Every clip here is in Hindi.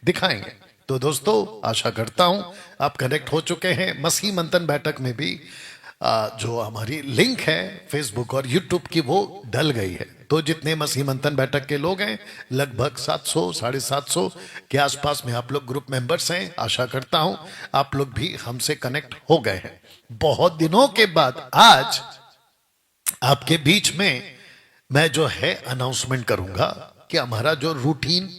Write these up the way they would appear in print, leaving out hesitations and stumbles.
दिखाएंगे। तो दोस्तों, आशा करता हूं आप कनेक्ट हो चुके हैं। मसीह मंथन बैठक में भी जो हमारी लिंक है फेसबुक और यूट्यूब की, वो डल गई है। तो जितने मसीह मंथन बैठक के लोग हैं, लगभग 700 750 के आसपास में आप लोग ग्रुप मेंबर्स हैं। आशा करता हूं आप लोग भी हमसे कनेक्ट हो गए हैं। बहुत दिनों के बाद आज आपके बीच में मैं जो है अनाउंसमेंट करूंगा कि हमारा जो रूटीन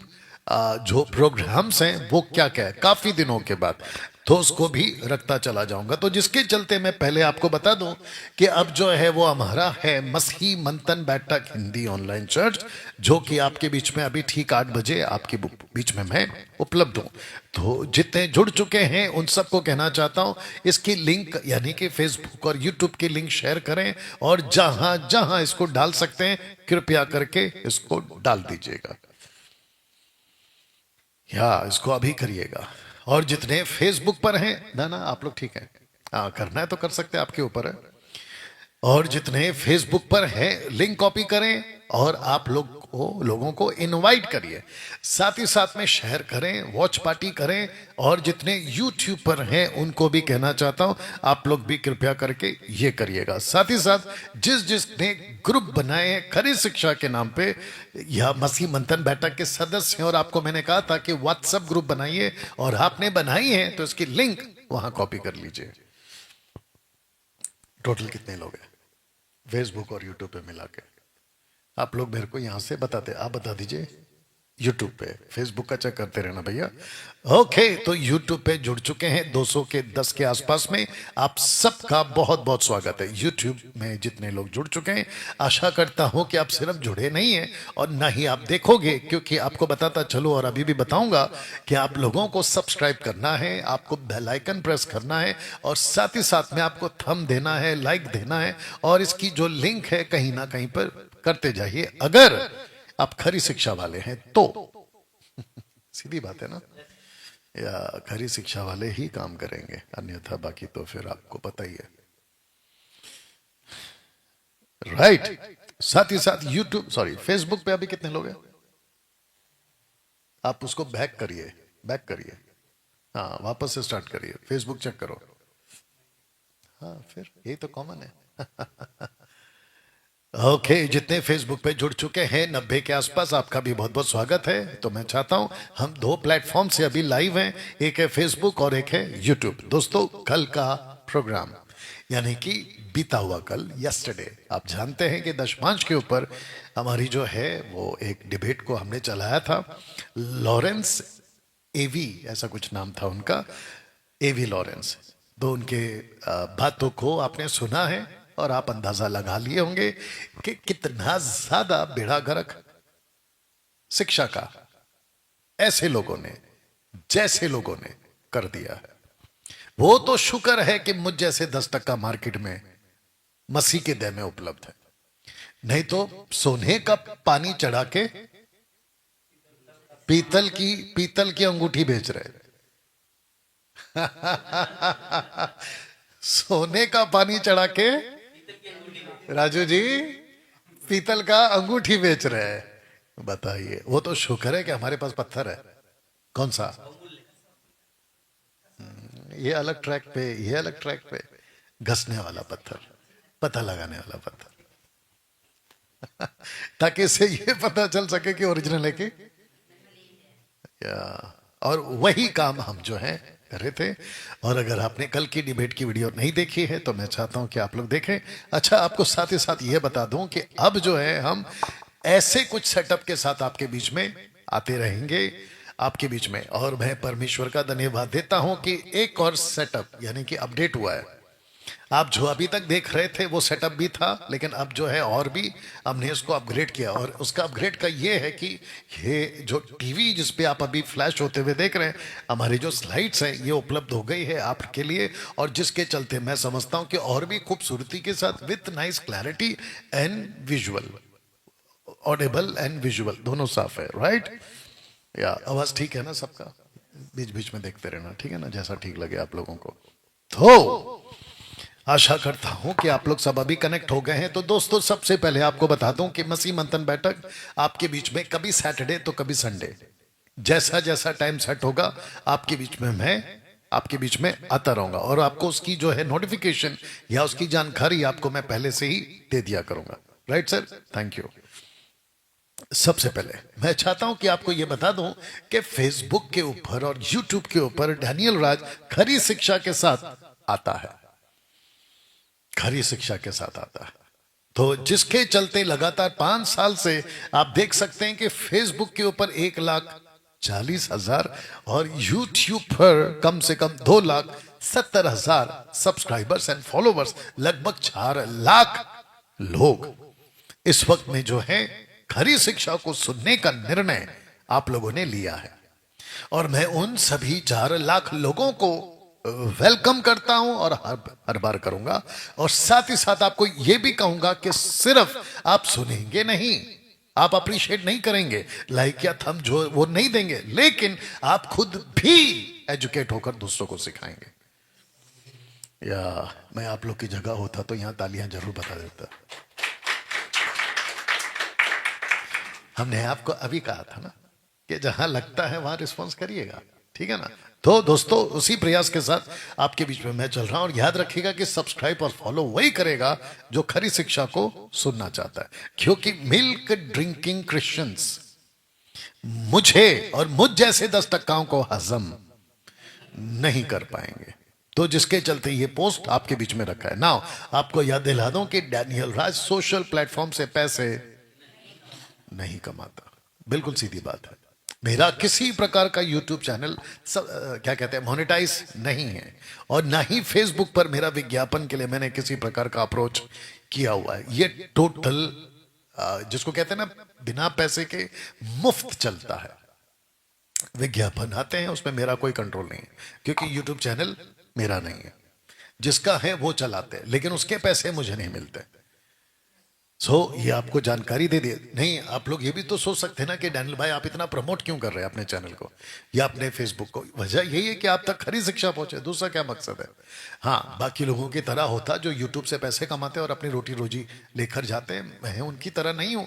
जो प्रोग्राम्स हैं वो क्या क्या है, काफी दिनों के बाद। तो उसको भी रखता चला जाऊंगा। तो जिसके चलते मैं पहले आपको बता दूं कि अब जो है वो हमारा है मसीह मंथन बैठक हिंदी ऑनलाइन चर्च, जो कि आपके बीच में अभी ठीक 8 बजे आपके बीच में मैं उपलब्ध हूं। तो जितने जुड़ चुके हैं उन सबको कहना चाहता हूं, इसकी लिंक यानी कि फेसबुक और यूट्यूब की लिंक शेयर करें, और जहां जहां इसको डाल सकते हैं कृपया करके इसको डाल दीजिएगा, या इसको अभी करिएगा। और जितने फेसबुक पर हैं, ना ना आप लोग ठीक है, हाँ करना है तो कर सकते हैं, आपके ऊपर है। और जितने फेसबुक पर हैं लिंक कॉपी करें, और आप लोगों को इनवाइट करिए, साथ ही साथ में शेयर करें, वॉच पार्टी करें। और जितने यूट्यूब पर हैं उनको भी कहना चाहता हूं, आप लोग भी कृपया करके ये करिएगा। साथ ही साथ जिसने ग्रुप बनाए हैं खरी शिक्षा के नाम पे, या मसीह मंथन बैठक के सदस्य हैं, और आपको मैंने कहा था कि व्हाट्सएप ग्रुप बनाइए, और आपने बनाई है तो इसकी लिंक वहां कॉपी कर लीजिए। टोटल कितने लोग हैं फेसबुक और यूट्यूब पे मिला के? आप लोग मेरे को यहां से बताते, आप बता दीजिए। यूट्यूब पे, फेसबुक का चेक करते रहना भैया। ओके, तो यूट्यूब पे जुड़ चुके हैं 200 के 10 के आसपास में। आप सबका बहुत बहुत स्वागत है। यूट्यूब में जितने लोग जुड़ चुके हैं, आशा करता हूं कि आप सिर्फ जुड़े नहीं हैं और ना ही आप देखोगे, क्योंकि आपको बताता चलो और अभी भी बताऊंगा कि आप लोगों को सब्सक्राइब करना है, आपको बेल आइकन प्रेस करना है, और साथ ही साथ में आपको थंब देना है, लाइक देना है, और इसकी जो लिंक है कहीं ना कहीं पर करते जाइए, अगर आप खरी शिक्षा वाले हैं तो। सीधी बात है ना, या खरी शिक्षा वाले ही काम करेंगे, अन्यथा बाकी तो फिर आपको पता ही है, राइट। साथ ही साथ यूट्यूब, सॉरी, फेसबुक पे अभी कितने लोग हैं? आप उसको बैक करिए, बैक करिए, हाँ वापस से स्टार्ट करिए, फेसबुक चेक करो। हाँ फिर यही तो कॉमन है। ओके, जितने फेसबुक पे जुड़ चुके हैं 90 के आसपास, आपका भी बहुत बहुत स्वागत है। तो मैं चाहता हूं, हम 2 प्लेटफॉर्म से अभी लाइव हैं, एक है फेसबुक और एक है यूट्यूब। दोस्तों, कल का प्रोग्राम यानी कि बीता हुआ कल, यस्टरडे, आप जानते हैं कि दशमांश के ऊपर हमारी जो है वो एक डिबेट को हमने चलाया था। लॉरेंस एवी, ऐसा कुछ नाम था उनका, एवी लॉरेंस। तो उनके बातों को आपने सुना है, और आप अंदाजा लगा लिए होंगे कि कितना ज्यादा बेड़ा गर्क शिक्षा का ऐसे लोगों ने, जैसे लोगों ने कर दिया है। वो तो शुक्र है कि मुझ जैसे 10% मार्केट में मसीह के दय में उपलब्ध है, नहीं तो सोने का पानी चढ़ा के पीतल की अंगूठी बेच रहे। सोने का पानी चढ़ा के राजू जी पीतल का अंगूठी बेच रहे हैं। बताइए, वो तो शुक्र है कि हमारे पास पत्थर है। कौन सा? ये अलग ट्रैक पे, ये अलग ट्रैक पे, घसने वाला पत्थर, पता लगाने वाला पत्थर। ताकि इससे ये पता चल सके कि ओरिजिनल है कि, या, और वही काम हम जो है कर रहे थे। और अगर आपने कल की डिबेट की वीडियो नहीं देखी है तो मैं चाहता हूं कि आप लोग देखें। अच्छा, आपको साथ ही साथ ये बता दूं कि अब जो है हम ऐसे कुछ सेटअप के साथ आपके बीच में आते रहेंगे, आपके बीच में। और मैं परमेश्वर का धन्यवाद देता हूं कि एक और सेटअप यानी कि अपडेट हुआ है। आप जो अभी तक देख रहे थे वो सेटअप भी था, लेकिन अब जो है और भी हमने उसको अपग्रेड किया। और उसका अपग्रेड का ये है कि ये जो टीवी जिस पे आप अभी फ्लैश होते हुए देख रहे हैं, हमारी जो स्लाइड्स हैं ये उपलब्ध हो गई है आपके लिए, और जिसके चलते मैं समझता हूं कि और भी खूबसूरती के साथ with nice clarity and visual, Audible and visual दोनों साफ है, राइट? या आवाज ठीक है ना सबका? बीच बीच में देखते रहना, ठीक है ना, जैसा ठीक लगे आप लोगों को। तो आशा करता हूं कि आप लोग सब अभी कनेक्ट हो गए हैं। तो दोस्तों, सबसे पहले आपको बता दूं कि मसीह मंथन बैठक आपके बीच में कभी सैटरडे तो कभी संडे जैसा जैसा टाइम सेट होगा आपके बीच में मैं आपके बीच में आता रहूंगा और आपको उसकी जो है नोटिफिकेशन या उसकी जानकारी आपको मैं पहले से ही दे दिया करूंगा। Right sir, thank you. सबसे पहले मैं चाहता हूं कि आपको यह बता दूं कि फेसबुक के ऊपर और यूट्यूब के ऊपर डैनियल राज खरी शिक्षा के साथ आता है, खरी शिक्षा के साथ आता है। तो जिसके चलते लगातार 5 साल से आप देख सकते हैं कि फेसबुक के ऊपर 1,40,000 और यूट्यूब पर कम से कम 2,70,000 सब्सक्राइबर्स एंड फॉलोवर्स, लगभग 4 लाख लोग इस वक्त में जो है खरी शिक्षा को सुनने का निर्णय आप लोगों ने लिया है। और मैं उन सभी 4 लाख लोगों को वेलकम करता हूं और हर बार करूंगा। और साथ ही साथ आपको यह भी कहूंगा कि सिर्फ आप सुनेंगे नहीं, आप अप्रिशिएट नहीं करेंगे, लाइक या थंब जो वो नहीं देंगे, लेकिन आप खुद भी एजुकेट होकर दूसरों को सिखाएंगे। या मैं आप लोग की जगह होता तो यहां तालियां जरूर बता देता। हमने आपको अभी कहा था ना कि जहां लगता है वहां रिस्पॉन्स करिएगा, ठीक है ना। तो दोस्तों उसी प्रयास के साथ आपके बीच में मैं चल रहा हूं। और याद रखिएगा कि सब्सक्राइब और फॉलो वही करेगा जो खरी शिक्षा को सुनना चाहता है, क्योंकि मिल्क ड्रिंकिंग क्रिश्चियंस मुझे और मुझ जैसे 10% को हजम नहीं कर पाएंगे। तो जिसके चलते ये पोस्ट आपके बीच में रखा है। नाउ आपको याद दिला दूं कि डैनियल राज सोशल प्लेटफॉर्म से पैसे नहीं कमाता, बिल्कुल सीधी बात है। मेरा किसी प्रकार का यूट्यूब चैनल क्या कहते हैं मोनेटाइज नहीं है, और ना ही फेसबुक पर मेरा विज्ञापन के लिए मैंने किसी प्रकार का अप्रोच किया हुआ है। ये टोटल जिसको कहते हैं ना बिना पैसे के मुफ्त चलता है। विज्ञापन आते हैं उसमें मेरा कोई कंट्रोल नहीं है, क्योंकि यूट्यूब चैनल मेरा नहीं है, जिसका है वो चलाते हैं, लेकिन उसके पैसे मुझे नहीं मिलते। ये आपको जानकारी दे दिए। नहीं, आप लोग ये भी तो सोच सकते हैं ना कि डैनियल भाई आप इतना प्रमोट क्यों कर रहे हैं अपने चैनल को या अपने फेसबुक को। वजह यही है कि आप तक खरी शिक्षा पहुंचे, दूसरा क्या मकसद है। हाँ, बाकी लोगों की तरह होता जो यूट्यूब से पैसे कमाते हैं और अपनी रोटी रोजी लेकर जाते हैं, मैं उनकी तरह नहीं हूं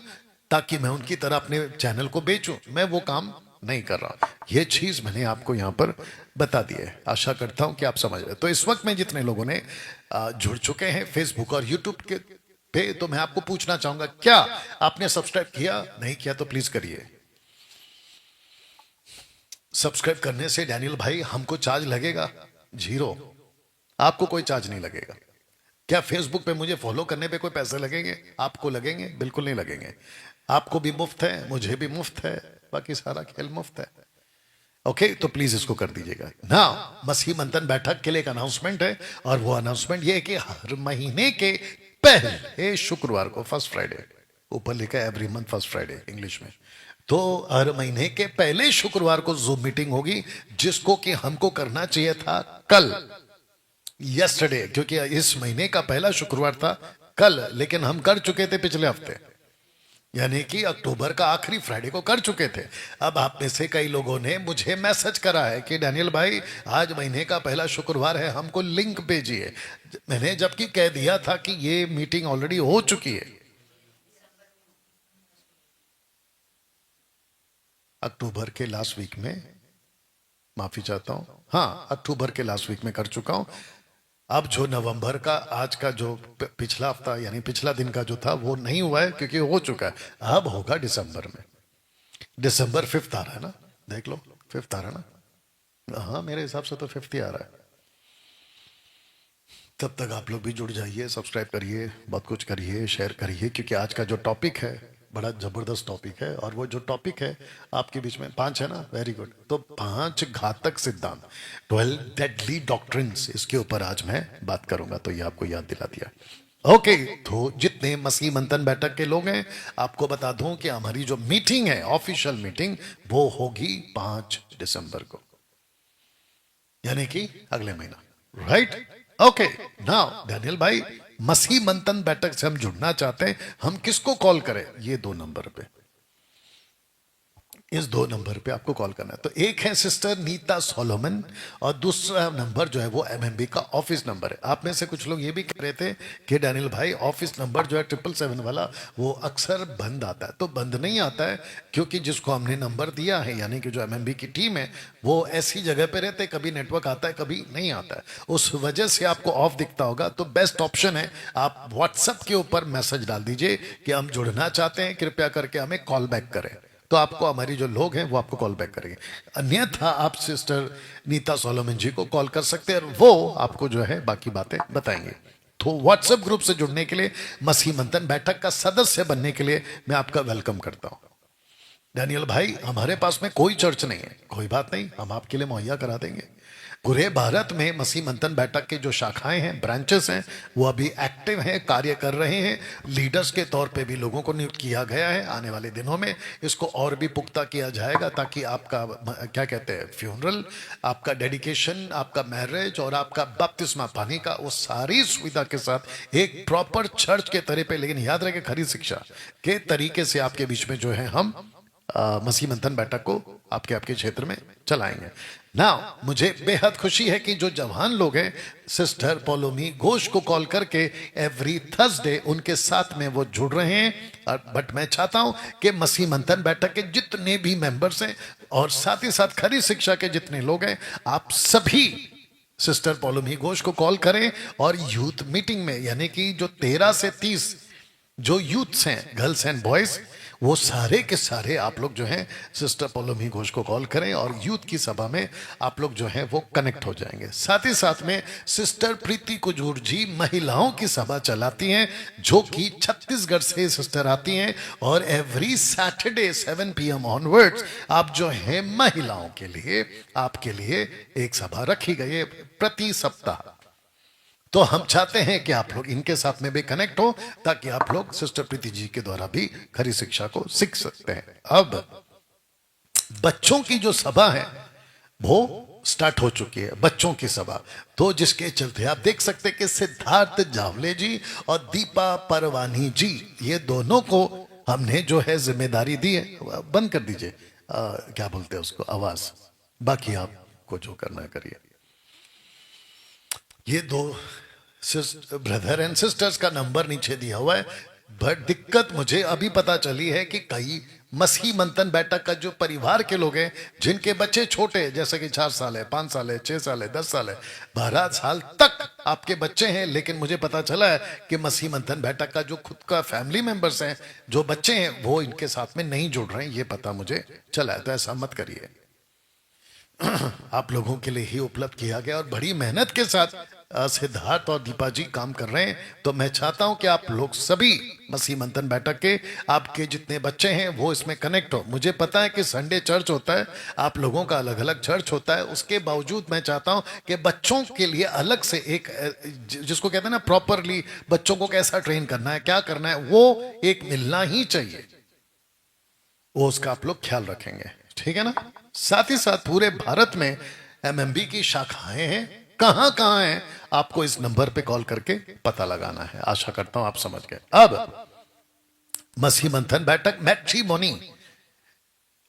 ताकि मैं उनकी तरह अपने चैनल को बेचूं। मैं वो काम नहीं कर रहा। ये चीज मैंने आपको यहां पर बता दी है, आशा करता हूं कि आप समझ रहे। तो इस वक्त में जितने लोगों ने जुड़ चुके हैं फेसबुक और यूट्यूब के पे, तो मैं आपको पूछना चाहूंगा क्या आपने सब्सक्राइब किया? नहीं किया तो प्लीज करिए। सब्सक्राइब करने से डैनियल भाई हमको चार्ज लगेगा? 0, आपको कोई चार्ज नहीं लगेगा। क्या फेसबुक पे मुझे फॉलो करने पे कोई पैसे लगेंगे? आपको लगेंगे? बिल्कुल नहीं लगेंगे। आपको भी मुफ्त है, मुझे भी मुफ्त है, बाकी सारा खेल मुफ्त है। ओके, तो प्लीज इसको कर दीजिएगा ना। मसीह मंथन बैठक के लिए एक अनाउंसमेंट है, और वो अनाउंसमेंट ये है कि हर महीने के पहले शुक्रवार को, फर्स्ट फ्राइडे, ऊपर लिखा है every month first Friday English में, तो हर महीने के पहले शुक्रवार को जूम मीटिंग होगी, जिसको कि हमको करना चाहिए था कल, यस्टरडे, क्योंकि इस महीने का पहला शुक्रवार था कल, लेकिन हम कर चुके थे पिछले हफ्ते, यानी कि अक्टूबर का आखिरी फ्राइडे को कर चुके थे। अब आप में से कई लोगों ने मुझे मैसेज करा है कि डैनियल भाई आज महीने का पहला शुक्रवार है, हमको लिंक भेजिए। मैंने जबकि कह दिया था कि ये मीटिंग ऑलरेडी हो चुकी है। अक्टूबर के लास्ट वीक में, माफी चाहता हूं, हाँ अक्टूबर के लास्ट वीक में कर चुका हूं। अब जो नवंबर का आज का जो पिछला हफ्ता यानी पिछला दिन का जो था वो नहीं हुआ है, क्योंकि हो चुका है। अब होगा दिसंबर में। दिसंबर 5 आ रहा है ना, देख लो 5 आ रहा है ना। हाँ, मेरे हिसाब से तो 5 ही आ रहा है। तब तक आप लोग भी जुड़ जाइए, सब्सक्राइब करिए, बहुत कुछ करिए, शेयर करिए, क्योंकि आज का जो टॉपिक है बड़ा जबरदस्त टॉपिक है। और वो जो टॉपिक है आपके बीच में 5 है ना, वेरी गुड। तो 5 घातक सिद्धांत, 12 डेडली डॉक्ट्रिन्स, इसके ऊपर आज मैं बात करूंगा। तो ये आपको याद दिला दिया। ओके, तो जितने मसीह मंथन बैठक के लोग हैं, आपको बता दूं कि हमारी जो मीटिंग है, ऑफिशियल मीटिंग, वो होगी 5 दिसंबर को, यानी कि अगले महीना, राइट। ओके, नाउ डैनियल भाई मसीह मंथन बैठक से हम जुड़ना चाहते हैं, हम किसको कॉल करें? ये 2 नंबर पे, इस दो नंबर पे आपको कॉल करना है। तो एक है सिस्टर नीता सोलोमन और दूसरा नंबर जो है वो एमएमबी का ऑफिस नंबर है। आप में से कुछ लोग ये भी कह रहे थे कि डैनियल भाई ऑफिस नंबर जो है 777 वाला वो अक्सर बंद आता है। तो बंद नहीं आता है, क्योंकि जिसको हमने नंबर दिया है यानी कि जो एमएमबी की टीम है वो ऐसी जगह पे रहते, कभी नेटवर्क आता है कभी नहीं आता है, उस वजह से आपको ऑफ दिखता होगा। तो बेस्ट ऑप्शन है आप व्हाट्सएप के ऊपर मैसेज डाल दीजिए कि हम जुड़ना चाहते हैं, कृपया करके हमें कॉल बैक करें। तो आपको हमारी जो लोग हैं वो आपको कॉल बैक करेंगे। अन्यथा आप सिस्टर नीता सोलोमन जी को कॉल कर सकते हैं और वो आपको जो है बाकी बातें बताएंगे। तो व्हाट्सएप ग्रुप से जुड़ने के लिए, मसीह मंथन बैठक का सदस्य बनने के लिए मैं आपका वेलकम करता हूं। डैनियल भाई हमारे पास में कोई चर्च नहीं है, कोई बात नहीं, हम आपके लिए मुहैया करा देंगे। पूरे भारत में मसीह मंथन बैठक के जो शाखाएं हैं, ब्रांचेस हैं, वो अभी एक्टिव हैं, कार्य कर रहे हैं। लीडर्स के तौर पे भी लोगों को नियुक्त किया गया है। आने वाले दिनों में इसको और भी पुख्ता किया जाएगा ताकि आपका क्या कहते हैं फ्यूनरल, आपका डेडिकेशन, आपका मैरिज और आपका बपतिस्मा पानी का वो सारी सुविधा के साथ एक प्रॉपर चर्च के तरह पे, लेकिन याद रखें खरी शिक्षा के तरीके से आपके बीच में जो है हम मसीह मंथन बैठक को आपके आपके क्षेत्र में चलाएंगे ना। मुझे बेहद खुशी है कि जो जवान लोग हैं सिस्टर पोलोमी घोष को कॉल करके एवरी थर्सडे उनके साथ में वो जुड़ रहे हैं। बट मैं चाहता हूं कि मसीह मंथन बैठक के जितने भी मेंबर्स हैं और साथ ही साथ खरी शिक्षा के जितने लोग हैं, आप सभी सिस्टर पोलोमी घोष को कॉल करें और यूथ मीटिंग में, यानी कि जो 13 से 30 जो यूथ्स हैं, गर्ल्स एंड बॉयज, वो सारे के सारे आप लोग जो हैं सिस्टर पोलोमी घोष को कॉल करें और यूथ की सभा में आप लोग जो हैं वो कनेक्ट हो जाएंगे। साथ ही साथ में सिस्टर प्रीति कुजूर जी महिलाओं की सभा चलाती हैं, जो कि छत्तीसगढ़ से सिस्टर आती हैं और एवरी सैटरडे 7 PM ऑनवर्ड्स आप जो हैं महिलाओं के लिए, आपके लिए एक सभा रखी गई है प्रति सप्ताह। तो हम चाहते हैं कि आप लोग इनके साथ में भी कनेक्ट हो ताकि आप लोग सिस्टर प्रीति जी के द्वारा भी खरी शिक्षा को सीख सकते हैं। अब बच्चों की जो सभा है वो स्टार्ट हो चुकी है, बच्चों की सभा। तो जिसके चलते आप देख सकते हैं कि सिद्धार्थ जावले जी और दीपा परवानी जी, ये दोनों को हमने जो है जिम्मेदारी दी है। बंद कर दीजिए क्या बोलते हैं उसको, आवाज, बाकी आपको जो करना करिए। ये दो ब्रदर एंड सिस्टर्स का नंबर नीचे दिया हुआ है। बट दिक्कत मुझे अभी पता चली है कि कई मसीह मंथन बैठक का जो परिवार के लोग हैं जिनके बच्चे छोटे हैं, जैसे कि 4 साल है, 5 साल है, 6 साल है, 10 साल है, 12 साल तक आपके बच्चे हैं, लेकिन मुझे पता चला है कि मसीह मंथन बैठक का जो खुद का फैमिली मेंबर्स हैं, जो बच्चे हैं, वो इनके साथ में नहीं जुड़ रहे हैं। ये पता मुझे चला है। तो ऐसा मत करिए, आप लोगों के लिए ही उपलब्ध किया गया और बड़ी मेहनत के साथ सिद्धार्थ और दीपा जी काम कर रहे हैं। तो मैं चाहता हूं कि आप लोग सभी मसीह मंथन बैठक के आपके जितने बच्चे हैं वो इसमें कनेक्ट हो। मुझे पता है कि संडे चर्च होता है, आप लोगों का अलग अलग चर्च होता है, उसके बावजूद मैं चाहता हूं कि बच्चों के लिए अलग से एक, जिसको कहते हैं ना प्रॉपरली बच्चों को कैसा ट्रेन करना है, क्या करना है, वो एक मिलना ही चाहिए। वो उसका आप लोग ख्याल रखेंगे, ठीक है ना। साथ ही साथ पूरे भारत में एमएमबी की शाखाएं हैं, कहां कहां हैं आपको इस नंबर पे कॉल करके पता लगाना है। आशा करता हूं आप समझ गए। अब मसीह मंथन बैठक मैट्रिमोनी,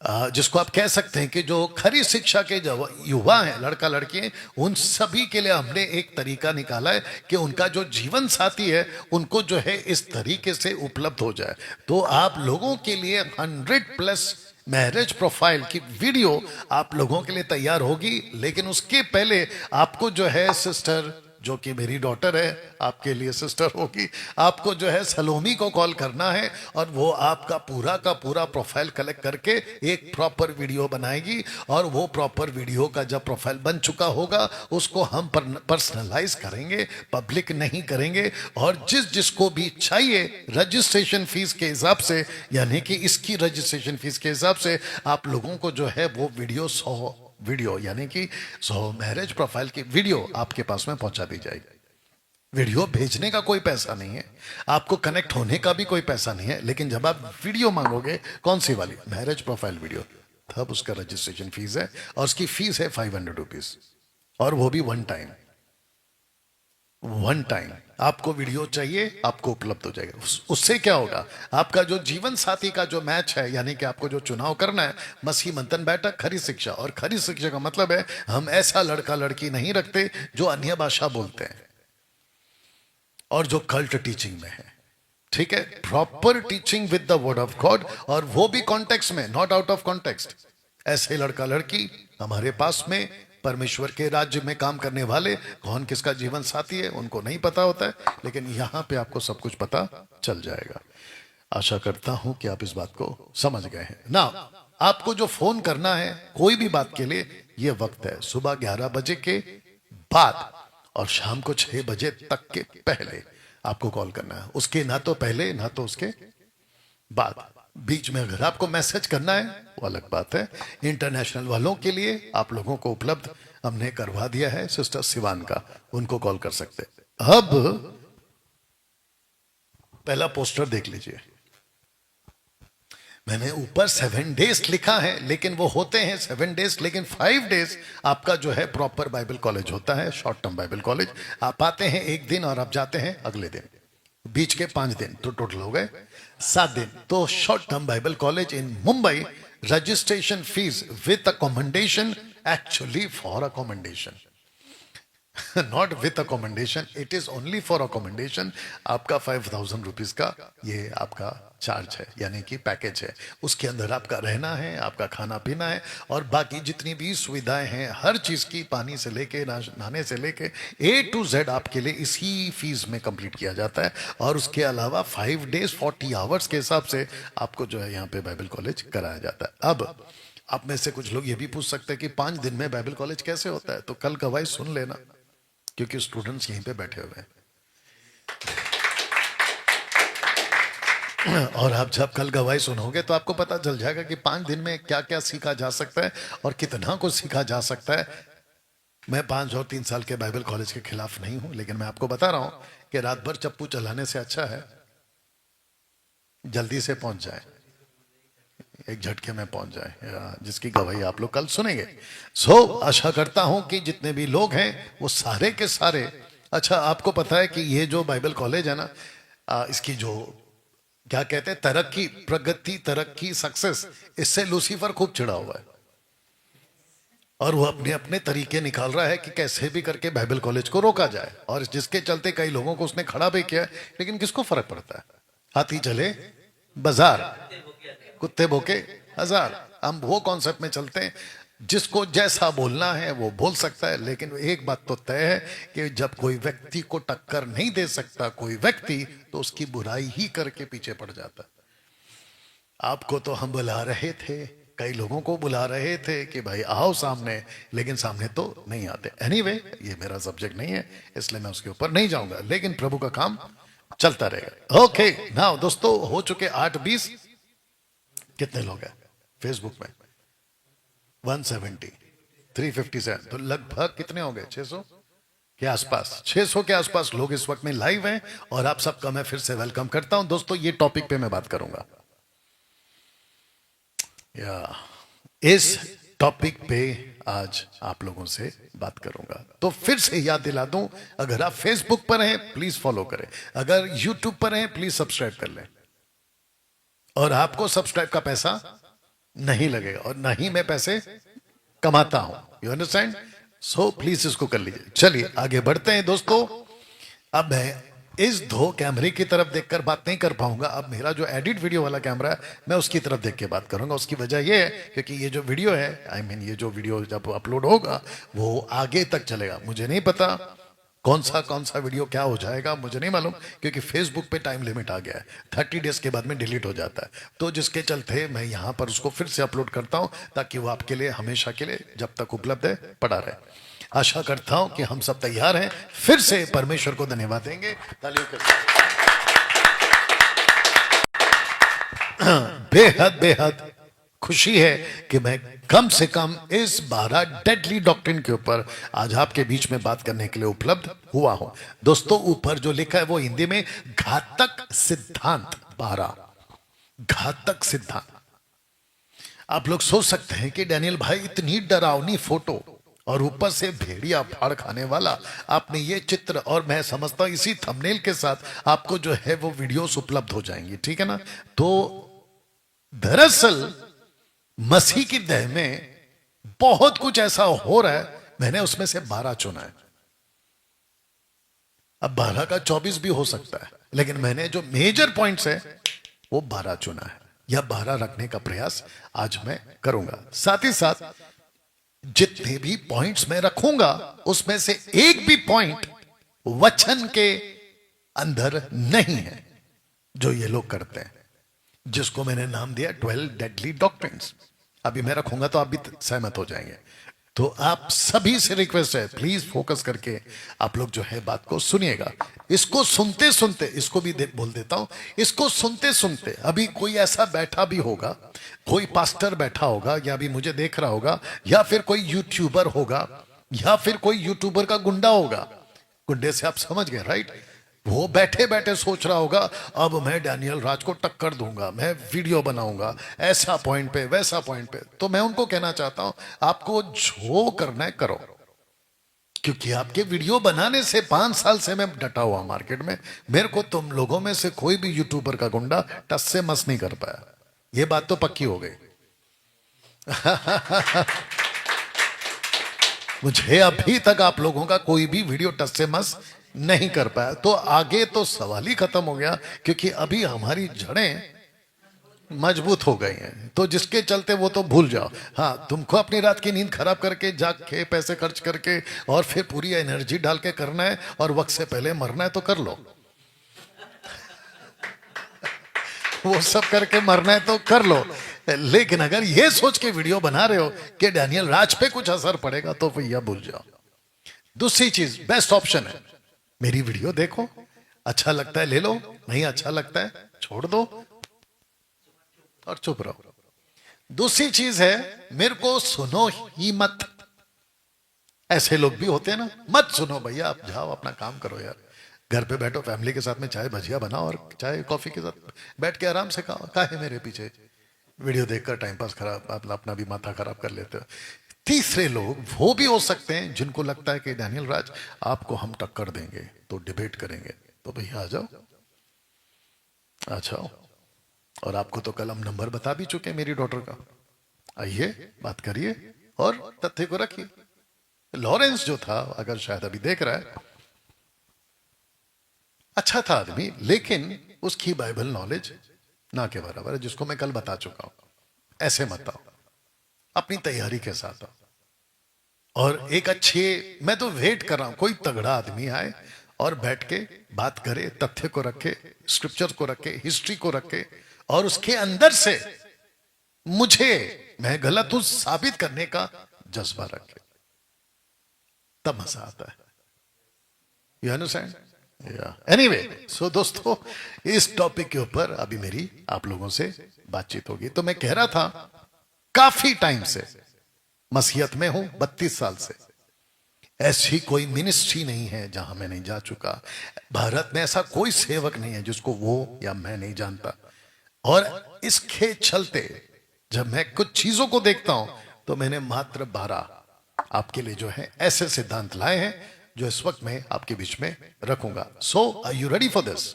जिसको आप कह सकते हैं कि जो खरी शिक्षा के जो युवा हैं, लड़का लड़की हैं, उन सभी के लिए हमने एक तरीका निकाला है कि उनका जो जीवन साथी है उनको जो है इस तरीके से उपलब्ध हो जाए। तो आप लोगों के लिए 100+ मैरिज प्रोफाइल की वीडियो आप लोगों के लिए तैयार होगी, लेकिन उसके पहले आपको जो है सिस्टर, जो कि मेरी डॉटर है, आपके लिए सिस्टर होगी, आपको जो है सलोमी को कॉल करना है और वो आपका पूरा का पूरा प्रोफाइल कलेक्ट करके एक प्रॉपर वीडियो बनाएगी। और वो प्रॉपर वीडियो का जब प्रोफाइल बन चुका होगा उसको हम पर्सनलाइज करेंगे, पब्लिक नहीं करेंगे। और जिसको भी चाहिए रजिस्ट्रेशन फीस के हिसाब से, यानी कि इसकी रजिस्ट्रेशन फीस के हिसाब से आप लोगों को जो है वो वीडियो 100 वीडियो, यानी कि 100 मैरिज प्रोफाइल की वीडियो आपके पास में पहुंचा दी जाएगी। वीडियो भेजने का कोई पैसा नहीं है, आपको कनेक्ट होने का भी कोई पैसा नहीं है, लेकिन जब आप वीडियो मांगोगे, कौन सी वाली, मैरिज प्रोफाइल वीडियो, तब उसका रजिस्ट्रेशन फीस है और उसकी फीस है 500 रुपीज, और वो भी वन टाइम। आपको वीडियो चाहिए, आपको उपलब्ध हो जाएगा। उससे क्या होगा, आपका जो जीवन साथी का जो मैच है, यानी कि आपको जो चुनाव करना है, मसीह मंथन बैठक खरी शिक्षा। और खरी शिक्षा का मतलब है हम ऐसा लड़का लड़की नहीं रखते जो अन्य भाषा बोलते हैं और जो कल्ट टीचिंग में है। ठीक है, proper teaching with the word of God, और वो भी कॉन्टेक्स्ट में, नॉट आउट ऑफ कॉन्टेक्स्ट। ऐसे लड़का लड़की हमारे पास में परमेश्वर के राज्य में काम करने वाले, कौन किसका जीवन साथी है उनको नहीं पता होता है, लेकिन यहां पे आपको सब कुछ पता चल जाएगा। आशा करता हूं कि आप इस बात को समझ गए हैं ना। आपको जो फोन करना है कोई भी बात के लिए, ये वक्त है सुबह 11 बजे के बाद और शाम को 6 बजे तक के पहले आपको कॉल करना है। उसके ना तो पहले ना तो उसके बाद, बीच में अगर आपको मैसेज करना है वो अलग बात है। इंटरनेशनल वालों के लिए आप लोगों को उपलब्ध हमने करवा दिया है सिस्टर सिवान का, उनको कॉल कर सकते हैं। अब पहला पोस्टर देख लीजिए, मैंने ऊपर 7 डेज लिखा है, लेकिन वो होते हैं 7 डेज, लेकिन 5 डेज आपका जो है प्रॉपर बाइबल कॉलेज होता है, शॉर्ट टर्म बाइबल कॉलेज। आप आते हैं एक दिन और आप जाते हैं अगले दिन, बीच के 5 दिन तो टोटल हो गए 7 दिन। तो short term Bible college in Mumbai, registration fees with accommodation, actually for accommodation, not with accommodation, it is only for accommodation. आपका 5,000 रुपीज का ये आपका चार्ज है, यानी कि पैकेज है। उसके अंदर आपका रहना है, आपका खाना पीना है, और बाकी जितनी भी सुविधाएं हैं हर चीज की, पानी से लेके नहाने से लेके A to Z आपके लिए इसी फीस में कंप्लीट किया जाता है। और उसके अलावा 5 डेज 40 आवर्स के हिसाब से आपको जो है यहाँ पे बाइबल कॉलेज कराया जाता है। अब आप में से कुछ लोग ये भी पूछ सकते हैं कि 5 दिन में बाइबल कॉलेज कैसे होता है, तो कल गवाही सुन लेना, क्योंकि स्टूडेंट्स यहीं पे बैठे हुए हैं। और आप जब कल गवाही सुनोगे तो आपको पता चल जाएगा कि 5 दिन में क्या क्या सीखा जा सकता है और कितना कुछ सीखा जा सकता है। मैं 5 और 3 साल के बाइबल कॉलेज के खिलाफ नहीं हूं, लेकिन मैं आपको बता रहा हूं कि रात भर चप्पू चलाने से अच्छा है जल्दी से पहुंच जाए, एक झटके में पहुंच जाए, जिसकी गवाही आप लोग कल सुनेंगे। आशा करता हूं कि जितने भी लोग हैं वो सारे के सारे। अच्छा, आपको पता है कि ये जो बाइबल कॉलेज है ना, इसकी जो क्या कहते हैं, तरक्की, प्रगति, तरक्की, सक्सेस, इससे लूसीफर खूब चिढ़ा हुआ है और वो अपने अपने तरीके निकाल रहा है कि कैसे भी करके बाइबल कॉलेज को रोका जाए, और जिसके चलते कई लोगों को उसने खड़ा भी किया। लेकिन किसको फर्क पड़ता है, हाथी चले बाजार, कुत्ते भोके हजार। हम वो कॉन्सेप्ट में चलते हैं, जिसको जैसा बोलना है वो बोल सकता है। लेकिन एक बात तो तय है कि जब कोई व्यक्ति को टक्कर नहीं दे सकता कोई व्यक्ति, तो उसकी बुराई ही करके पीछे पड़ जाता। आपको तो हम बुला रहे थे, कई लोगों को बुला रहे थे कि भाई आओ सामने, लेकिन सामने तो नहीं आते। एनीवे, ये मेरा सब्जेक्ट नहीं है, इसलिए मैं उसके ऊपर नहीं जाऊंगा, लेकिन प्रभु का काम चलता रहेगा। ओके नाउ दोस्तों, हो चुके 8:20। कितने लोग हैं फेसबुक में? 170, 357, तो लगभग कितने हो गए? 600 के आसपास, 600 के आसपास लोग इस वक्त में लाइव हैं, और आप सबका मैं फिर से वेलकम करता हूं। दोस्तों, ये टॉपिक पे मैं बात करूंगा, या इस टॉपिक पे आज आप लोगों से बात करूंगा। तो फिर से याद दिला दूं, अगर आप फेसबुक पर हैं प्लीज फॉलो करें, अगर यूट्यूब पर हैं प्लीज सब्सक्राइब कर लें, और आपको सब्सक्राइब का पैसा नहीं लगेगा, और ना ही मैं पैसे कमाता हूं, यू अंडरस्टैंड। सो प्लीज इसको कर लीजिए। चलिए आगे बढ़ते हैं दोस्तों। अब मैं इस 2 कैमरे की तरफ देखकर बात नहीं कर पाऊंगा, अब मेरा जो एडिट वीडियो वाला कैमरा है मैं उसकी तरफ देख के बात करूंगा। उसकी वजह यह है क्योंकि ये जो वीडियो है, ये जो वीडियो जब अपलोड होगा वो आगे तक चलेगा। मुझे नहीं पता कौन सा वीडियो क्या हो जाएगा, मुझे नहीं मालूम, क्योंकि फेसबुक पे टाइम लिमिट आ गया है, 30 डेज के बाद में डिलीट हो जाता है। तो जिसके चलते मैं यहाँ पर उसको फिर से अपलोड करता हूँ, ताकि वो आपके लिए हमेशा के लिए जब तक उपलब्ध है पड़ा रहे। आशा करता हूं कि हम सब तैयार हैं, फिर से परमेश्वर को धन्यवाद देंगे तालियों के साथ। बेहद बेहद खुशी है कि मैं कम से कम इस 12 डेडली डॉक्ट्रिन के ऊपर आज आपके बीच में बात करने के लिए उपलब्ध हुआ हूं। दोस्तों, ऊपर जो लिखा है वो हिंदी में घातक सिद्धांत 12, घातक सिद्धांत। आप लोग सोच सकते हैं कि डैनियल भाई इतनी डरावनी फोटो और ऊपर से भेड़िया फाड़ खाने वाला आपने ये चित्र, और मैं समझता हूं इसी थंबनेल के साथ आपको जो है वो वीडियोस उपलब्ध हो जाएंगी, ठीक है ना। तो दरअसल मसीह की देह में बहुत कुछ ऐसा हो रहा है, मैंने उसमें से 12 चुना है। अब 12 का 24 भी हो सकता है, लेकिन मैंने जो मेजर पॉइंट्स है वो 12 चुना है, या 12 रखने का प्रयास आज मैं करूंगा। साथ ही साथ जितने भी पॉइंट्स मैं रखूंगा उसमें से एक भी पॉइंट वचन के अंदर नहीं है, जो ये लोग करते हैं, जिसको मैंने नाम दिया 12 डेडली डॉक्ट्रिन्स। अभी मैं रखूंगा तो आप भी सहमत हो जाएंगे। तो आप सभी से रिक्वेस्ट है, प्लीज फोकस करके आप लोग जो है बात को सुनिएगा। इसको सुनते सुनते, इसको भी बोल देता हूं, इसको सुनते सुनते अभी कोई ऐसा बैठा भी होगा, कोई पास्टर बैठा होगा, या भी मुझे देख रहा होगा, या फिर कोई यूट्यूबर होगा, या फिर कोई यूट्यूबर का गुंडा होगा। गुंडे से आप समझ गए, राइट। वो बैठे बैठे सोच रहा होगा अब मैं डैनियल राज को टक्कर दूंगा, मैं वीडियो बनाऊंगा ऐसा पॉइंट पे वैसा पॉइंट पे। तो मैं उनको कहना चाहता हूं आपको जो करना है करो, क्योंकि आपके वीडियो बनाने से 5 साल से मैं डटा हुआ मार्केट में। मेरे को तुम लोगों में से कोई भी यूट्यूबर का गुंडा टस से मस नहीं कर पाया, ये बात तो पक्की हो गई। मुझे अभी तक आप लोगों का कोई भी वीडियो टच से मस नहीं कर पाया, तो आगे तो सवाल ही खत्म हो गया, क्योंकि अभी हमारी जड़ें मजबूत हो गई हैं। तो जिसके चलते वो तो भूल जाओ। हाँ, तुमको अपनी रात की नींद खराब करके जाग के पैसे खर्च करके और फिर पूरी एनर्जी डाल के करना है और वक्त से पहले मरना है तो कर लो। वो सब करके मरना है तो कर लो, लेकिन अगर ये सोच के वीडियो बना रहे हो कि डैनियल राज पे कुछ असर पड़ेगा तो भैया भूल जाओ। दूसरी चीज, बेस्ट ऑप्शन है मेरी वीडियो देखो, अच्छा लगता है ले लो, नहीं अच्छा लगता है छोड़ दो और चुप रहो। दूसरी चीज है, मेरे को सुनो ही मत। ऐसे लोग भी होते हैं ना, मत सुनो भैया, आप जाओ अपना काम करो यार। घर पे बैठो फैमिली के साथ में, चाय भजिया बनाओ और चाय कॉफी के साथ बैठ के आराम से खाओ। काहे मेरे पीछे वीडियो देखकर टाइम पास खराब, अपना भी माथा खराब कर लेते हो। तीसरे लोग वो भी हो सकते हैं जिनको लगता है कि डैनियल राज आपको हम टक्कर देंगे तो डिबेट करेंगे, तो भैया आ जाओ, अच्छा। और आपको तो कल हम नंबर बता भी चुके हैं मेरी डॉटर का, आइए बात करिए और तथ्य को रखिए। लॉरेंस जो था, अगर शायद अभी देख रहा है, अच्छा था आदमी, लेकिन उसकी बाइबल नॉलेज ना के बराबर है, जिसको मैं कल बता चुका हूं। ऐसे मत आओ, अपनी तैयारी के साथ आओ। और एक अच्छे, मैं तो वेट कर रहा हूं कोई तगड़ा आदमी आए और बैठ के बात करे, तथ्य को रखे, स्क्रिप्चर को रखे, हिस्ट्री को रखे, और उसके अंदर से मुझे मैं गलत हूं साबित करने का जज्बा रखे, तब मजा आता है। You understand? एनीवे, सो दोस्तों, इस टॉपिक के ऊपर अभी मेरी आप लोगों से बातचीत होगी। तो मैं कह रहा था काफी टाइम से मसीहत में हूं, 32 साल से। ऐसी कोई मिनिस्ट्री नहीं है जहां मैं नहीं जा चुका। भारत में ऐसा कोई सेवक नहीं है जिसको वो या मैं नहीं जानता। और इसके चलते जब मैं कुछ चीजों को देखता हूं तो मैंने मात्र 12 आपके लिए जो है ऐसे सिद्धांत लाए हैं जो इस वक्त मैं आपके बीच में रखूंगा। So are you ready for this?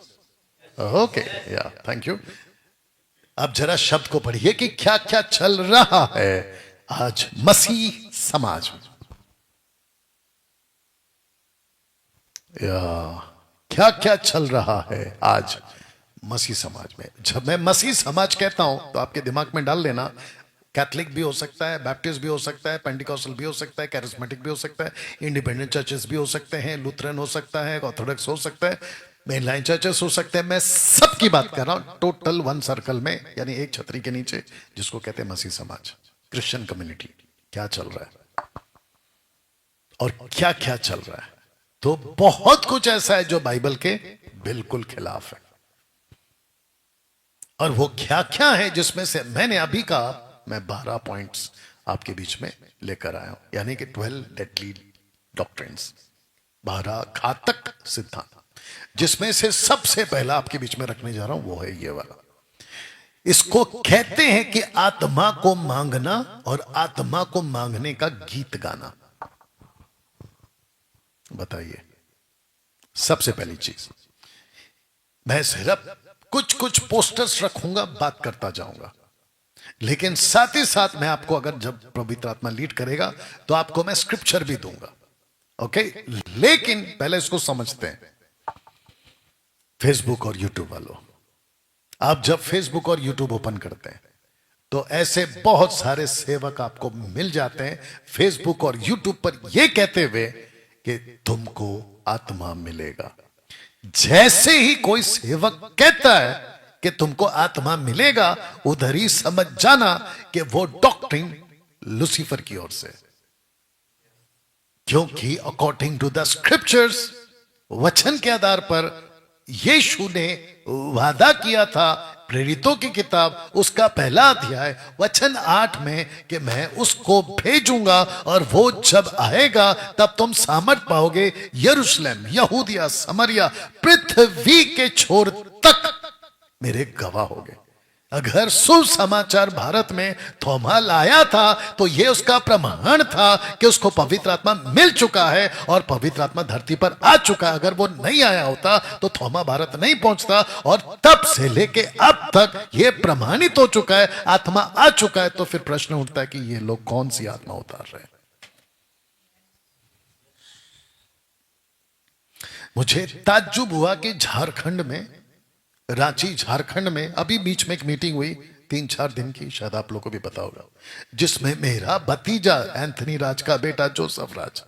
Okay, yeah thank you. अब जरा शब्द को पढ़िए कि क्या क्या चल रहा है आज मसीह समाज में। या क्या क्या चल रहा है आज मसीह समाज में। जब मैं मसीह समाज कहता हूं तो आपके दिमाग में डाल लेना, कैथलिक भी हो सकता है, बैप्टिस्ट भी हो सकता है, पेंटिकॉस्टल भी हो सकता है, कैरिस्मेटिक भी हो सकता है, इंडिपेंडेंट चर्चेस भी हो सकते हैं, लुथरन हो सकता है, ऑर्थोडॉक्स हो सकता है, मेनलाइन चर्चेस हो सकते हैं। मैं सबकी बात कर रहा हूं टोटल वन सर्कल में, यानी एक छतरी के नीचे, जिसको कहते हैं मसीह समाज, क्रिश्चियन कम्युनिटी। क्या चल रहा है और क्या क्या चल रहा है? तो बहुत कुछ ऐसा है जो बाइबल के बिल्कुल खिलाफ है। और वो क्या क्या है जिसमें से मैंने अभी कहा, मैं 12 पॉइंट्स आपके बीच में लेकर आया हूं, यानी कि 12 डेडली डॉक्ट्रिन्स, 12 घातक सिद्धांत, जिसमें से सबसे पहला आपके बीच में रखने जा रहा हूं वो है ये वाला। इसको कहते हैं कि आत्मा को मांगना और आत्मा को मांगने का गीत गाना। बताइए। सबसे पहली चीज, मैं सिर्फ कुछ कुछ पोस्टर्स रखूंगा, बात करता जाऊंगा, लेकिन साथ ही साथ मैं आपको, अगर जब पवित्र आत्मा लीड करेगा तो आपको मैं स्क्रिप्चर भी दूंगा। ओके, लेकिन पहले इसको समझते हैं। फेसबुक और यूट्यूब वालों, आप जब फेसबुक और यूट्यूब ओपन करते हैं तो ऐसे बहुत सारे सेवक आपको मिल जाते हैं फेसबुक और यूट्यूब पर यह कहते हुए कि तुमको आत्मा मिलेगा। जैसे ही कोई सेवक कहता है कि तुमको आत्मा मिलेगा, उधर ही समझ जाना कि वो डॉक्ट्रिन लूसीफर की ओर से, क्योंकि अकॉर्डिंग टू द स्क्रिप्चर्स, वचन के आधार पर यीशु ने वादा किया था प्रेरितों की किताब उसका पहला अध्याय वचन 8 में कि मैं उसको भेजूंगा और वो जब आएगा तब तुम सामर्थ पाओगे, यरूशलेम, यहूदिया, समरिया, पृथ्वी के छोर तक मेरे गवाह होगे। अगर सुसमाचार भारत में थोमा लाया था तो यह उसका प्रमाण था कि उसको पवित्र आत्मा मिल चुका है और पवित्र आत्मा धरती पर आ चुका है। अगर वो नहीं आया होता तो थोमा भारत नहीं पहुंचता, और तब से लेके अब तक यह प्रमाणित हो चुका है, आत्मा आ चुका है। तो फिर प्रश्न उठता है कि ये लोग कौन सी आत्मा उतार रहे हैं। मुझे ताज्जुब हुआ कि झारखंड में, रांची झारखंड में अभी बीच में एक मीटिंग हुई 3-4 दिन की, शायद आप लोगों को भी पता होगा, जिसमें मेरा भतीजा एंथनी राज का बेटा जोसेफ राज,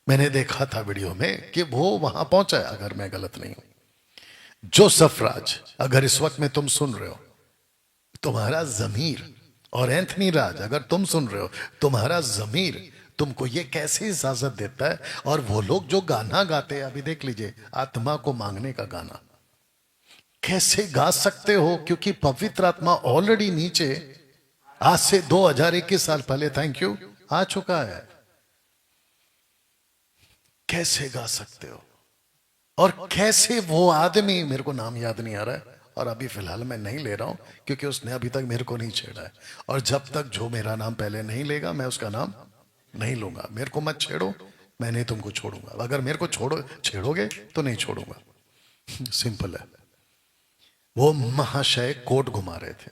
मैंने देखा था वीडियो में कि वो वहां पहुंचा है, अगर मैं गलत नहीं हूं। जोसेफ राज, अगर इस वक्त में तुम सुन रहे हो, तुम्हारा जमीर, और एंथनी राज अगर तुम सुन रहे हो, तुम्हारा जमीर तुमको ये कैसे इजाजत देता है? और वो लोग जो गाना गाते हैं, अभी देख लीजिए, आत्मा को मांगने का गाना कैसे गा सकते हो? क्योंकि पवित्र आत्मा ऑलरेडी नीचे आज से 2021 साल पहले, थैंक यू, आ चुका है। कैसे गा सकते हो? और कैसे वो आदमी, मेरे को नाम याद नहीं आ रहा है और अभी फिलहाल मैं नहीं ले रहा हूं क्योंकि उसने अभी तक मेरे को नहीं छेड़ा है, और जब तक जो मेरा नाम पहले नहीं लेगा मैं उसका नाम नहीं लूंगा। मेरे को मत छेड़ो, मैं नहीं तुमको छोड़ूंगा। अगर मेरे को छेड़ोगे तो नहीं छोड़ूंगा, सिंपल है। वो महाशय कोट घुमा रहे थे,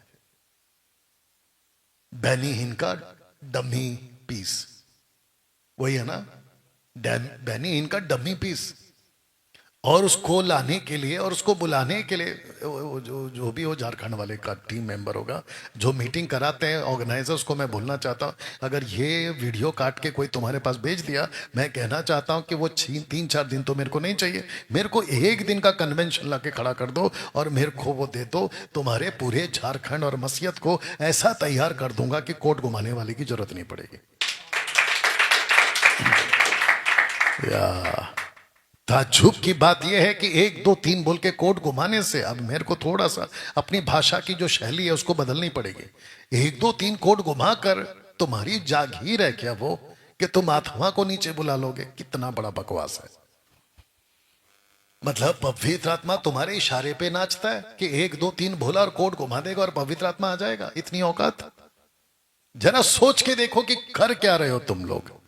बैनी हिन का डमी पीस, वही है ना, बैनी हिन का डमी पीस, और उसको लाने के लिए और उसको बुलाने के लिए जो भी हो झारखंड वाले का टीम मेंबर होगा, जो मीटिंग कराते हैं ऑर्गेनाइजर्स को मैं बोलना चाहता हूं, अगर ये वीडियो काट के कोई तुम्हारे पास भेज दिया, मैं कहना चाहता हूं कि वो 3-4 दिन तो मेरे को नहीं चाहिए, मेरे को 1 दिन का कन्वेंशन ला के खड़ा कर दो और मेरे को वो दे दो। तुम्हारे पूरे झारखंड और मसीहत को ऐसा तैयार कर दूंगा कि कोट घुमाने वाले की जरूरत नहीं पड़ेगी। या ताज्जुब की बात यह है कि 1-2-3 बोल के कोट घुमाने से, अब मेरे को थोड़ा सा अपनी भाषा की जो शैली है उसको बदलनी पड़ेगी। 1-2-3 कोट घुमाकर तुम्हारी जागीर है क्या वो कि तुम आत्मा को नीचे बुला लोगे? कितना बड़ा बकवास है। मतलब पवित्र आत्मा तुम्हारे इशारे पे नाचता है कि 1-2-3 बोला और कोट घुमा देगा और पवित्र आत्मा आ जाएगा? इतनी औकात? जरा सोच के देखो कि कर क्या रहे हो तुम लोग।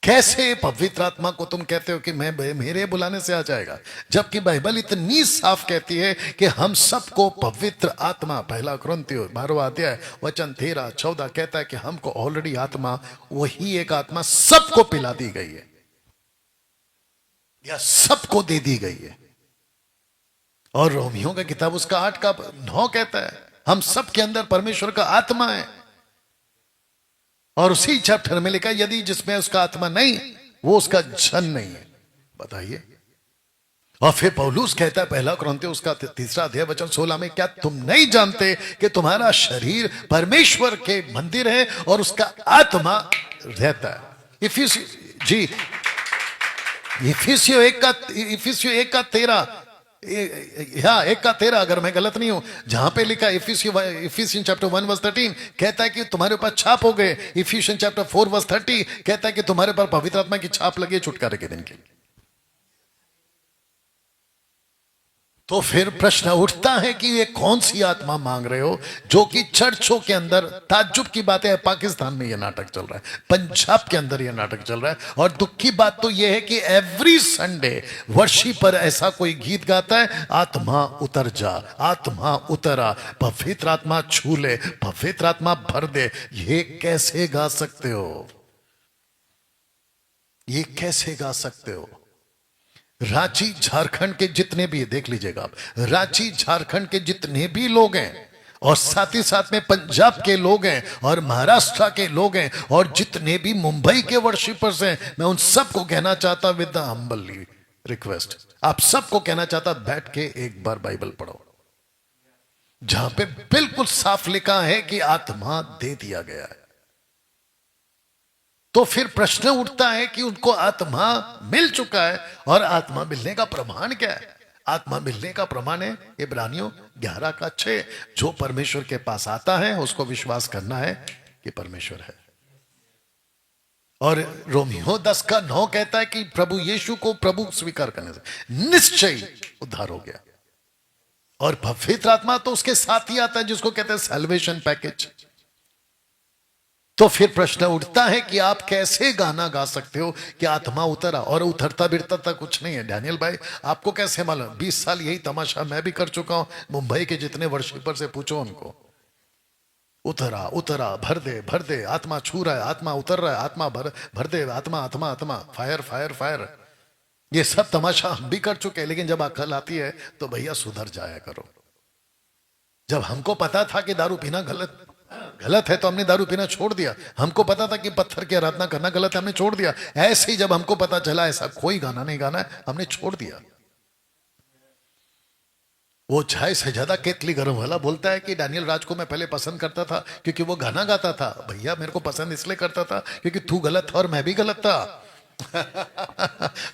कैसे पवित्र आत्मा को तुम कहते हो कि मैं मेरे बुलाने से आ जाएगा, जबकि बाइबल इतनी साफ कहती है कि हम सबको पवित्र आत्मा, पहला कुरिन्थियों 12वां अध्याय वचन 13-14 कहता है कि हमको ऑलरेडी आत्मा, वही एक आत्मा सबको पिला दी गई है या सबको दे दी गई है। और रोमियो का किताब उसका 8-9 कहता है हम सबके अंदर परमेश्वर का आत्मा है, और उसी चैप्टर में लिखा यदि जिसमें उसका आत्मा नहीं वो उसका जन नहीं है। बताइए। और फिर पौलुस कहता है पहला कुरिन्थियों उसका 3 अध्याय वचन 16 में, क्या तुम नहीं जानते कि तुम्हारा शरीर परमेश्वर के मंदिर है और उसका आत्मा रहता है? इफिसियों 1:13, हाँ 1:13 अगर मैं गलत नहीं हूं, जहां पे लिखा इफिसियन चैप्टर 1:13 कहता है कि तुम्हारे ऊपर छाप हो गए। इफिसियन चैप्टर 4:30 कहता है कि तुम्हारे ऊपर पवित्र आत्मा की छाप लगी है छुटकारे के दिन के। तो फिर प्रश्न उठता है कि ये कौन सी आत्मा मांग रहे हो, जो कि चर्चों के अंदर ताज्जुब की बातें है। पाकिस्तान में ये नाटक चल रहा है, पंजाब के अंदर ये नाटक चल रहा है। और दुख की बात तो ये है कि एवरी संडे वर्षी पर ऐसा कोई गीत गाता है, आत्मा उतर जा, आत्मा उतरा, पवित्र आत्मा छू ले, पवित्र आत्मा भर दे। ये कैसे गा सकते हो? ये कैसे गा सकते हो? रांची झारखंड के जितने भी, देख लीजिएगा आप, रांची झारखंड के जितने भी लोग हैं, और साथ ही साथ में पंजाब के लोग हैं, और महाराष्ट्र के लोग हैं, और जितने भी मुंबई के वर्शिपर्स हैं, मैं उन सबको कहना चाहता, विद द हम्बली रिक्वेस्ट, आप सबको कहना चाहता, बैठ के एक बार बाइबल पढ़ो, जहां पे बिल्कुल साफ लिखा है कि आत्मा दे दिया गया है। तो फिर प्रश्न उठता है कि उनको आत्मा मिल चुका है, और आत्मा मिलने का प्रमाण क्या है? आत्मा मिलने का प्रमाण है इब्रानियों 11:6, जो परमेश्वर के पास आता है उसको विश्वास करना है कि परमेश्वर है। और रोमियो 10:9 कहता है कि प्रभु यीशु को प्रभु स्वीकार करने से निश्चय उद्धार हो गया। और पवित्र आत्मा तो उसके साथ ही आता है, जिसको कहते हैं सैल्वेशन पैकेज। तो फिर प्रश्न उठता है कि आप कैसे गाना गा सकते हो कि आत्मा उतरा, और उतरता बिरता कुछ नहीं है। डैनियल भाई, आपको कैसे मालूम? 20 साल यही तमाशा मैं भी कर चुका हूं। मुंबई के जितने वर्शिपर से पूछो उनको, उतरा उतरा, भर दे भर दे, आत्मा छू रहा है, आत्मा उतर रहा है, आत्मा भर दे, आत्मा आत्मा आत्मा, फायर फायर फायर। ये सब तमाशा हम भी कर चुके हैं, लेकिन जब अकल आती है तो भैया सुधर जाया करो। जब हमको पता था कि दारू पीना गलत है तो हमने दारू पीना छोड़ दिया। हमको पता था कि पत्थर की आराधना करना गलत है, हमने छोड़ दिया। ऐसे ही जब हमको पता चला ऐसा कोई गाना नहीं गाना है, हमने छोड़ दिया। वो चाय से ज्यादा केतली गरम वाला बोलता है कि डैनियल राज को मैं पहले पसंद करता था क्योंकि वो गाना गाता था। भैया मेरे को पसंद इसलिए करता था क्योंकि तू गलत था और मैं भी गलत था।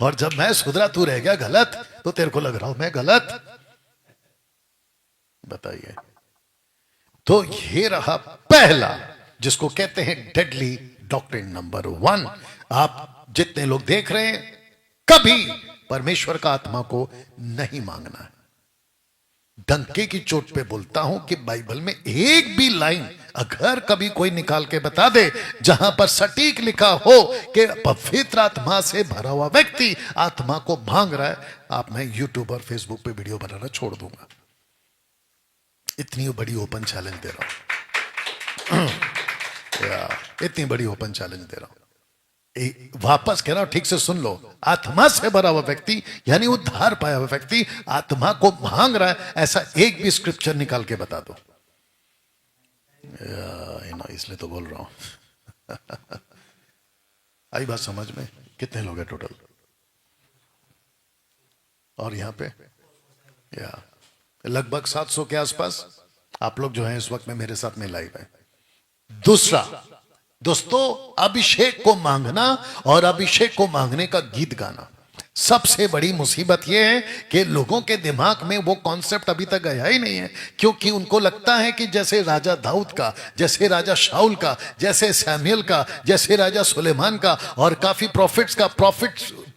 और जब मैं सुधरा तू रह गया गलत, तो तेरे को लग रहा हूं मैं गलत। बताइए। तो ये रहा पहला, जिसको कहते हैं डेडली डॉक्ट्रिन नंबर 1। आप जितने लोग देख रहे हैं, कभी परमेश्वर का आत्मा को नहीं मांगना है। डंके की चोट पे बोलता हूं कि बाइबल में एक भी लाइन अगर कभी कोई निकाल के बता दे जहां पर सटीक लिखा हो कि पवित्र आत्मा से भरा हुआ व्यक्ति आत्मा को मांग रहा है, आप, मैं यूट्यूब और फेसबुक पे वीडियो बनाना छोड़ दूंगा। इतनी बड़ी ओपन चैलेंज दे रहा हूं। इतनी बड़ी ओपन चैलेंज दे रहा हूं। वापस कह रहा हूं, ठीक से सुन लो। आत्मा से भरा हुआ व्यक्ति यानी उद्धार पाया हुआ व्यक्ति आत्मा को मांग रहा है, ऐसा एक भी स्क्रिप्चर निकाल के बता दो। इसलिए तो बोल रहा हूं। आई बात समझ में? कितने लोग हैं टोटल? और यहां पे लगभग 700 के आसपास आप लोग जो हैं इस वक्त में मेरे साथ में लाइव है। दूसरा, दोस्तों, अभिषेक को मांगना और अभिषेक को मांगने का गीत गाना। सबसे बड़ी मुसीबत यह है कि लोगों के दिमाग में वो कॉन्सेप्ट अभी तक गया ही नहीं है, क्योंकि उनको लगता है कि जैसे राजा दाऊद का, जैसे राजा शाऊल का, जैसे सैमुएल का, जैसे राजा सुलेमान का और काफी प्रॉफिट्स का,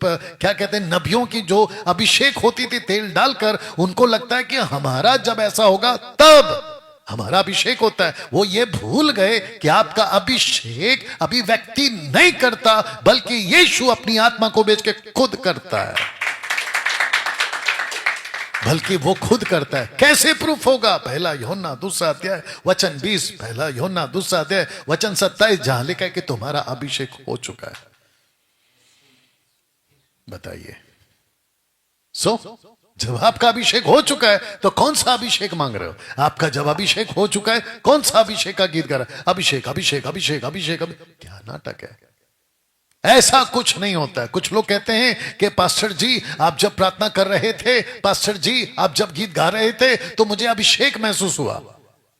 क्या कहते हैं, नबियों की जो अभिषेक होती थी तेल डालकर, उनको लगता है कि हमारा जब ऐसा होगा तब हमारा अभिषेक होता है। वो ये भूल गए कि आपका अभिषेक अभी व्यक्ति नहीं करता, बल्कि यीशु अपनी आत्मा को बेच के खुद करता है। बल्कि वो खुद करता है। कैसे प्रूफ होगा? पहला यूहन्ना 2 अध्याय वचन 20, पहला यूहन्ना 2 अध्याय वचन 27, जहां लिखा है कि तुम्हारा अभिषेक हो चुका है। बताइए। जब आपका अभिषेक हो चुका है तो कौन सा अभिषेक मांग रहे हो? आपका जब अभिषेक हो चुका है, कौन सा अभिषेक का गीत गा रहा है? अभिषेक अभिषेक अभिषेक अभिषेक। क्या नाटक है? ऐसा कुछ नहीं होता है। कुछ लोग कहते हैं कि पास्टर जी आप जब प्रार्थना कर रहे थे, पास्टर जी आप जब गीत गा रहे थे तो मुझे अभिषेक महसूस हुआ।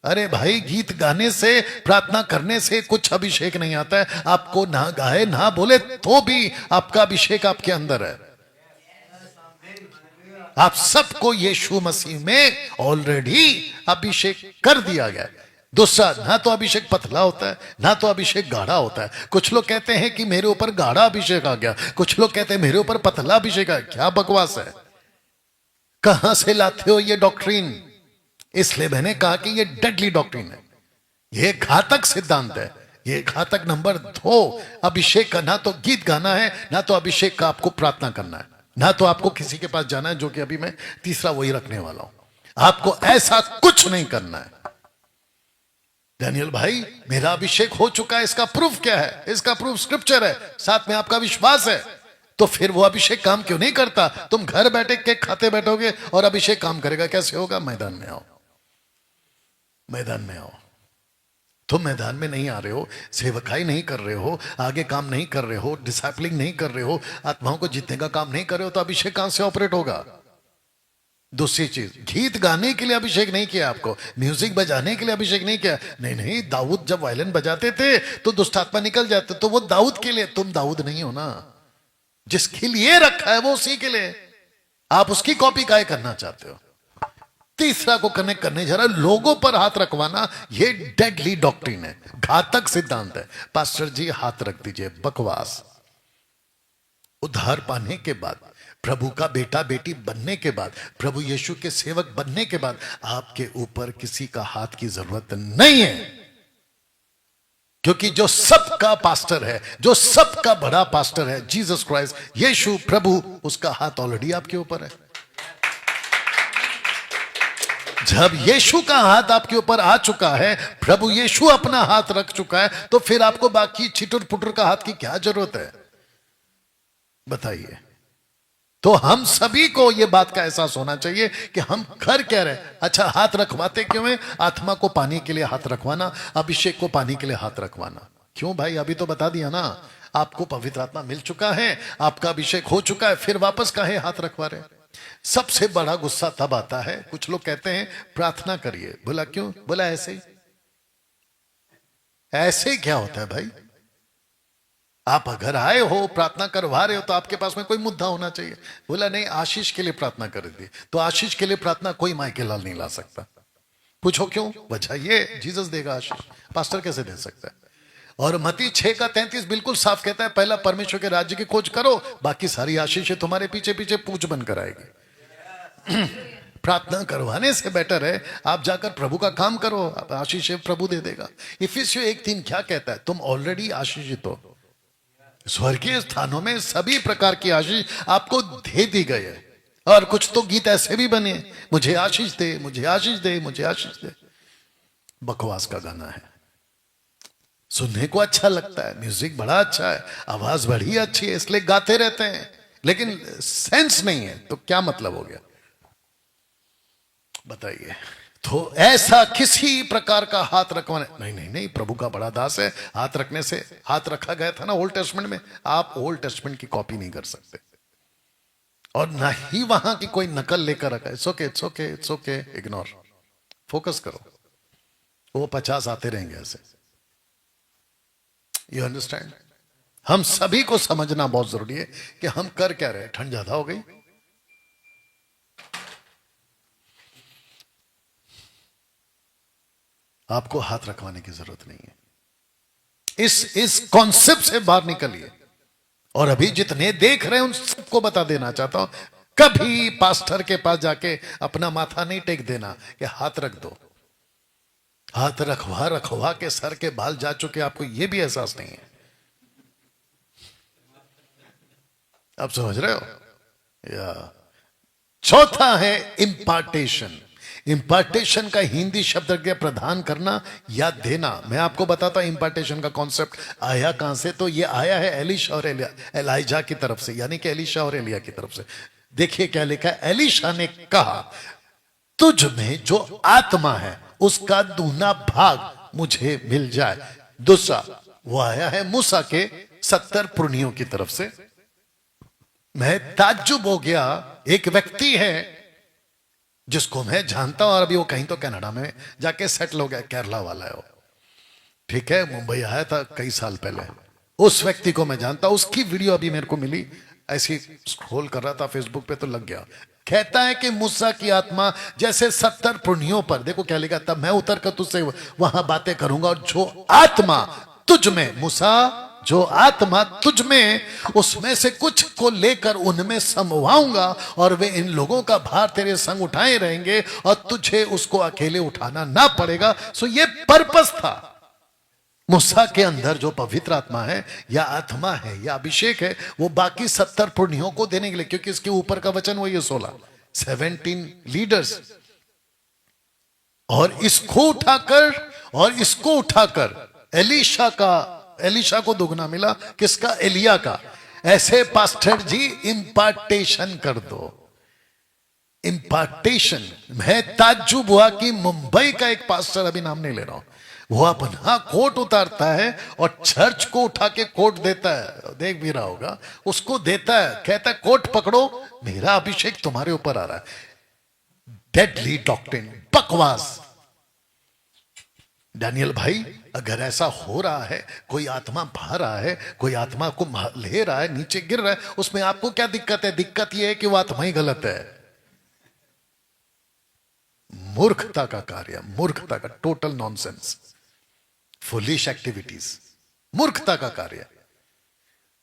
अरे भाई, गीत गाने से, प्रार्थना करने से कुछ अभिषेक नहीं आता है। आपको ना गाए ना बोले तो भी आपका अभिषेक आपके अंदर है। आप सबको यीशु मसीह में ऑलरेडी अभिषेक कर दिया गया। दूसरा, ना तो अभिषेक पतला होता है, ना तो अभिषेक गाढ़ा होता है। कुछ लोग कहते हैं कि मेरे ऊपर गाढ़ा अभिषेक आ गया, कुछ लोग कहते हैं मेरे ऊपर पतला अभिषेक आ गया। क्या बकवास है? कहां से लाते हो ये डॉक्ट्रिन? इसलिए मैंने कहा कि ये डेडली डॉक्ट्रिन है, ये घातक सिद्धांत है, ये घातक। नंबर 2, अभिषेक का ना तो गीत गाना है, ना तो अभिषेक का आपको प्रार्थना करना है, ना तो आपको किसी के पास जाना है, जो कि अभी मैं तीसरा वही रखने वाला हूं। आपको ऐसा कुछ नहीं करना है। डैनियल भाई, मेरा अभिषेक हो चुका है, इसका प्रूफ क्या है? इसका प्रूफ स्क्रिप्चर है, साथ में आपका विश्वास है। तो फिर वो अभिषेक काम क्यों नहीं करता? तुम घर बैठे केक खाते बैठोगे और अभिषेक काम करेगा? कैसे होगा? मैदान में आओ, मैदान में आओ। तुम मैदान में नहीं आ रहे हो, सेवकाई नहीं कर रहे हो, आगे काम नहीं कर रहे हो, डिसाइपलिंग नहीं कर रहे हो, आत्माओं को जीतने का काम नहीं कर रहे हो, तो अभिषेक कहां से ऑपरेट होगा? दूसरी चीज, गीत गाने के लिए अभिषेक नहीं किया आपको, म्यूजिक बजाने के लिए अभिषेक नहीं किया। नहीं नहीं, दाऊद जब वायलिन बजाते थे तो दुष्ट आत्मा निकल जाते, तो वो दाऊद के लिए। तुम दाऊद नहीं हो ना, जिसके लिए रखा है वो उसी के लिए। आप उसकी कॉपी काहे करना चाहते हो? तीसरा को कनेक्ट करने जा रहा है, लोगों पर हाथ रखवाना, ये डेडली डॉक्ट्रिन है, घातक सिद्धांत है। पास्टर जी हाथ रख दीजिए, बकवास। उद्धार पाने के बाद, प्रभु का बेटा बेटी बनने के बाद, प्रभु यीशु के सेवक बनने के बाद आपके ऊपर किसी का हाथ की जरूरत नहीं है, क्योंकि जो सबका पास्टर है, जो सबका बड़ा पास्टर है, जीसस क्राइस्ट, यीशु प्रभु, उसका हाथ ऑलरेडी आपके ऊपर है। जब यीशु का हाथ आपके ऊपर आ चुका है, प्रभु यीशु अपना हाथ रख चुका है, तो फिर आपको बाकी छिटुर पुटुर का हाथ की क्या जरूरत है? बताइए। तो हम सभी को यह बात का एहसास होना चाहिए कि हम कर क्या रहे। अच्छा, हाथ रखवाते क्यों है? आत्मा को पाने के लिए हाथ रखवाना, अभिषेक को पाने के लिए हाथ रखवाना। क्यों भाई? अभी तो बता दिया ना, आपको पवित्र आत्मा मिल चुका है, आपका अभिषेक हो चुका है, फिर वापस काहे हाथ रखवा रहे? सबसे बड़ा गुस्सा तब आता है, कुछ लोग कहते हैं प्रार्थना करिए। बोला क्यों? बोला ऐसे ही। ऐसे क्या होता है भाई? आप अगर आए हो, प्रार्थना करवा रहे हो, तो आपके पास में कोई मुद्दा होना चाहिए। बोला नहीं, आशीष के लिए प्रार्थना कर दी। तो आशीष के लिए प्रार्थना कोई माइकल लाल नहीं ला सकता। पूछो क्यों? वजह ये, जीसस देगा आशीष, पास्टर कैसे दे सकता है? और मत्ती 6:33 बिल्कुल साफ कहता है, पहला परमेश्वर के राज्य की खोज करो, बाकी सारी आशीष तुम्हारे पीछे पीछे पूछ बनकर आएगी। प्रार्थना करवाने से बेटर है आप जाकर प्रभु का काम करो, आशीष प्रभु दे देगा। इफिसियों 1:3 क्या कहता है? तुम ऑलरेडी आशीषित हो, स्वर्गीय स्थानों में सभी प्रकार की आशीष आपको दे दी गई है। और कुछ तो गीत ऐसे भी बने, मुझे आशीष दे, मुझे आशीष दे, मुझे आशीष दे। बकवास का गाना है, सुनने को अच्छा लगता है, म्यूजिक बड़ा अच्छा है, आवाज बड़ी अच्छी है, इसलिए गाते रहते हैं, लेकिन सेंस नहीं है, तो क्या मतलब हो गया? बताइए। तो ऐसा किसी प्रकार का हाथ रखवाने नहीं, नहीं नहीं, प्रभु का बड़ा दास है, हाथ रखने से, हाथ रखा गया था ना ओल्ड टेस्टमेंट में, आप ओल्ड टेस्टमेंट की कॉपी नहीं कर सकते, और ना ही वहां की कोई नकल लेकर रखा है। It's okay, it's okay, it's okay, ignore, focus करो, वो 50 आते रहेंगे ऐसे। You understand? हम सभी को समझना बहुत जरूरी है कि हम कर क्या रहे। ठंड ज्यादा हो गई, आपको हाथ रखवाने की जरूरत नहीं है। इस कॉन्सेप्ट से बाहर निकलिए। और अभी जितने देख रहे हैं उन सबको बता देना चाहता हूं, कभी पास्टर के पास जाके अपना माथा नहीं टेक देना कि हाथ रख दो। हाथ रखवा रखवा के सर के बाल जा चुके, आपको यह भी एहसास नहीं है। आप समझ रहे हो? या चौथा है इंपार्टेशन। इंपार्टेशन का हिंदी शब्द गया प्रदान करना या देना। मैं आपको बताता हूं इंपार्टेशन का कॉन्सेप्ट आया कहां से। तो ये आया है एलिशा और एलाइजा की तरफ से, यानी कि एलिशा और एलिया की तरफ से। देखिए क्या लिखा है। एलिशा ने कहा, तुझ में जो आत्मा है उसका दूना भाग मुझे मिल जाए। दूसरा वो आया है मूसा के 70 पुरनियों की तरफ से। मैं ताज्जुब हो गया, एक व्यक्ति है जिसको मैं जानता हूं और अभी वो कहीं तो कनाडा में जाके सेटल हो गया, केरला वाला है वो, ठीक है, मुंबई आया था कई साल पहले। उस व्यक्ति को मैं जानता हूं, उसकी वीडियो अभी मेरे को मिली, ऐसी स्क्रॉल कर रहा था फेसबुक पे तो लग गया। कहता है कि मूसा की आत्मा जैसे 70 पुरनियों पर, देखो क्या लिखा, तब मैं उतर कर तुझसे वहां बातें करूंगा और जो आत्मा तुझ में, मूसा जो आत्मा तुझ में, उसमें से कुछ को लेकर उनमें समवाऊंगा और वे इन लोगों का भार तेरे संग उठाए रहेंगे और तुझे उसको अकेले उठाना ना पड़ेगा। सो ये पर्पस था। मूसा के अंदर जो पवित्र आत्मा है या आत्मा है या अभिषेक है, वो बाकी 70 पुण्यों को देने के लिए, क्योंकि इसके ऊपर का वचन वही है 17 लीडर्स। और इसको उठाकर एलीशा को दुगना मिला। किसका? एलिया का। ऐसे पास्टर जी इंपार्टेशन कर दो। इंपार्टेशन। मैं ताज्जुब हुआ कि मुंबई का एक पास्टर, अभी नाम नहीं ले रहा हूं, वो अपना कोट उतारता है और चर्च को उठा के कोट देता है, देख भी रहा होगा, उसको देता है, कहता है कोट पकड़ो, मेरा अभिषेक तुम्हारे ऊपर आ रहा है। डेडली डॉक्ट्रिन, बकवास। डैनियल भाई, अगर ऐसा हो रहा है, कोई आत्मा भा रहा है, कोई आत्मा को ले रहा है, नीचे गिर रहा है, उसमें आपको क्या दिक्कत है? दिक्कत यह है कि वो आत्मा ही गलत है। मूर्खता का कार्य, मूर्खता का, टोटल नॉनसेंस, फुलिश एक्टिविटीज, मूर्खता का कार्य।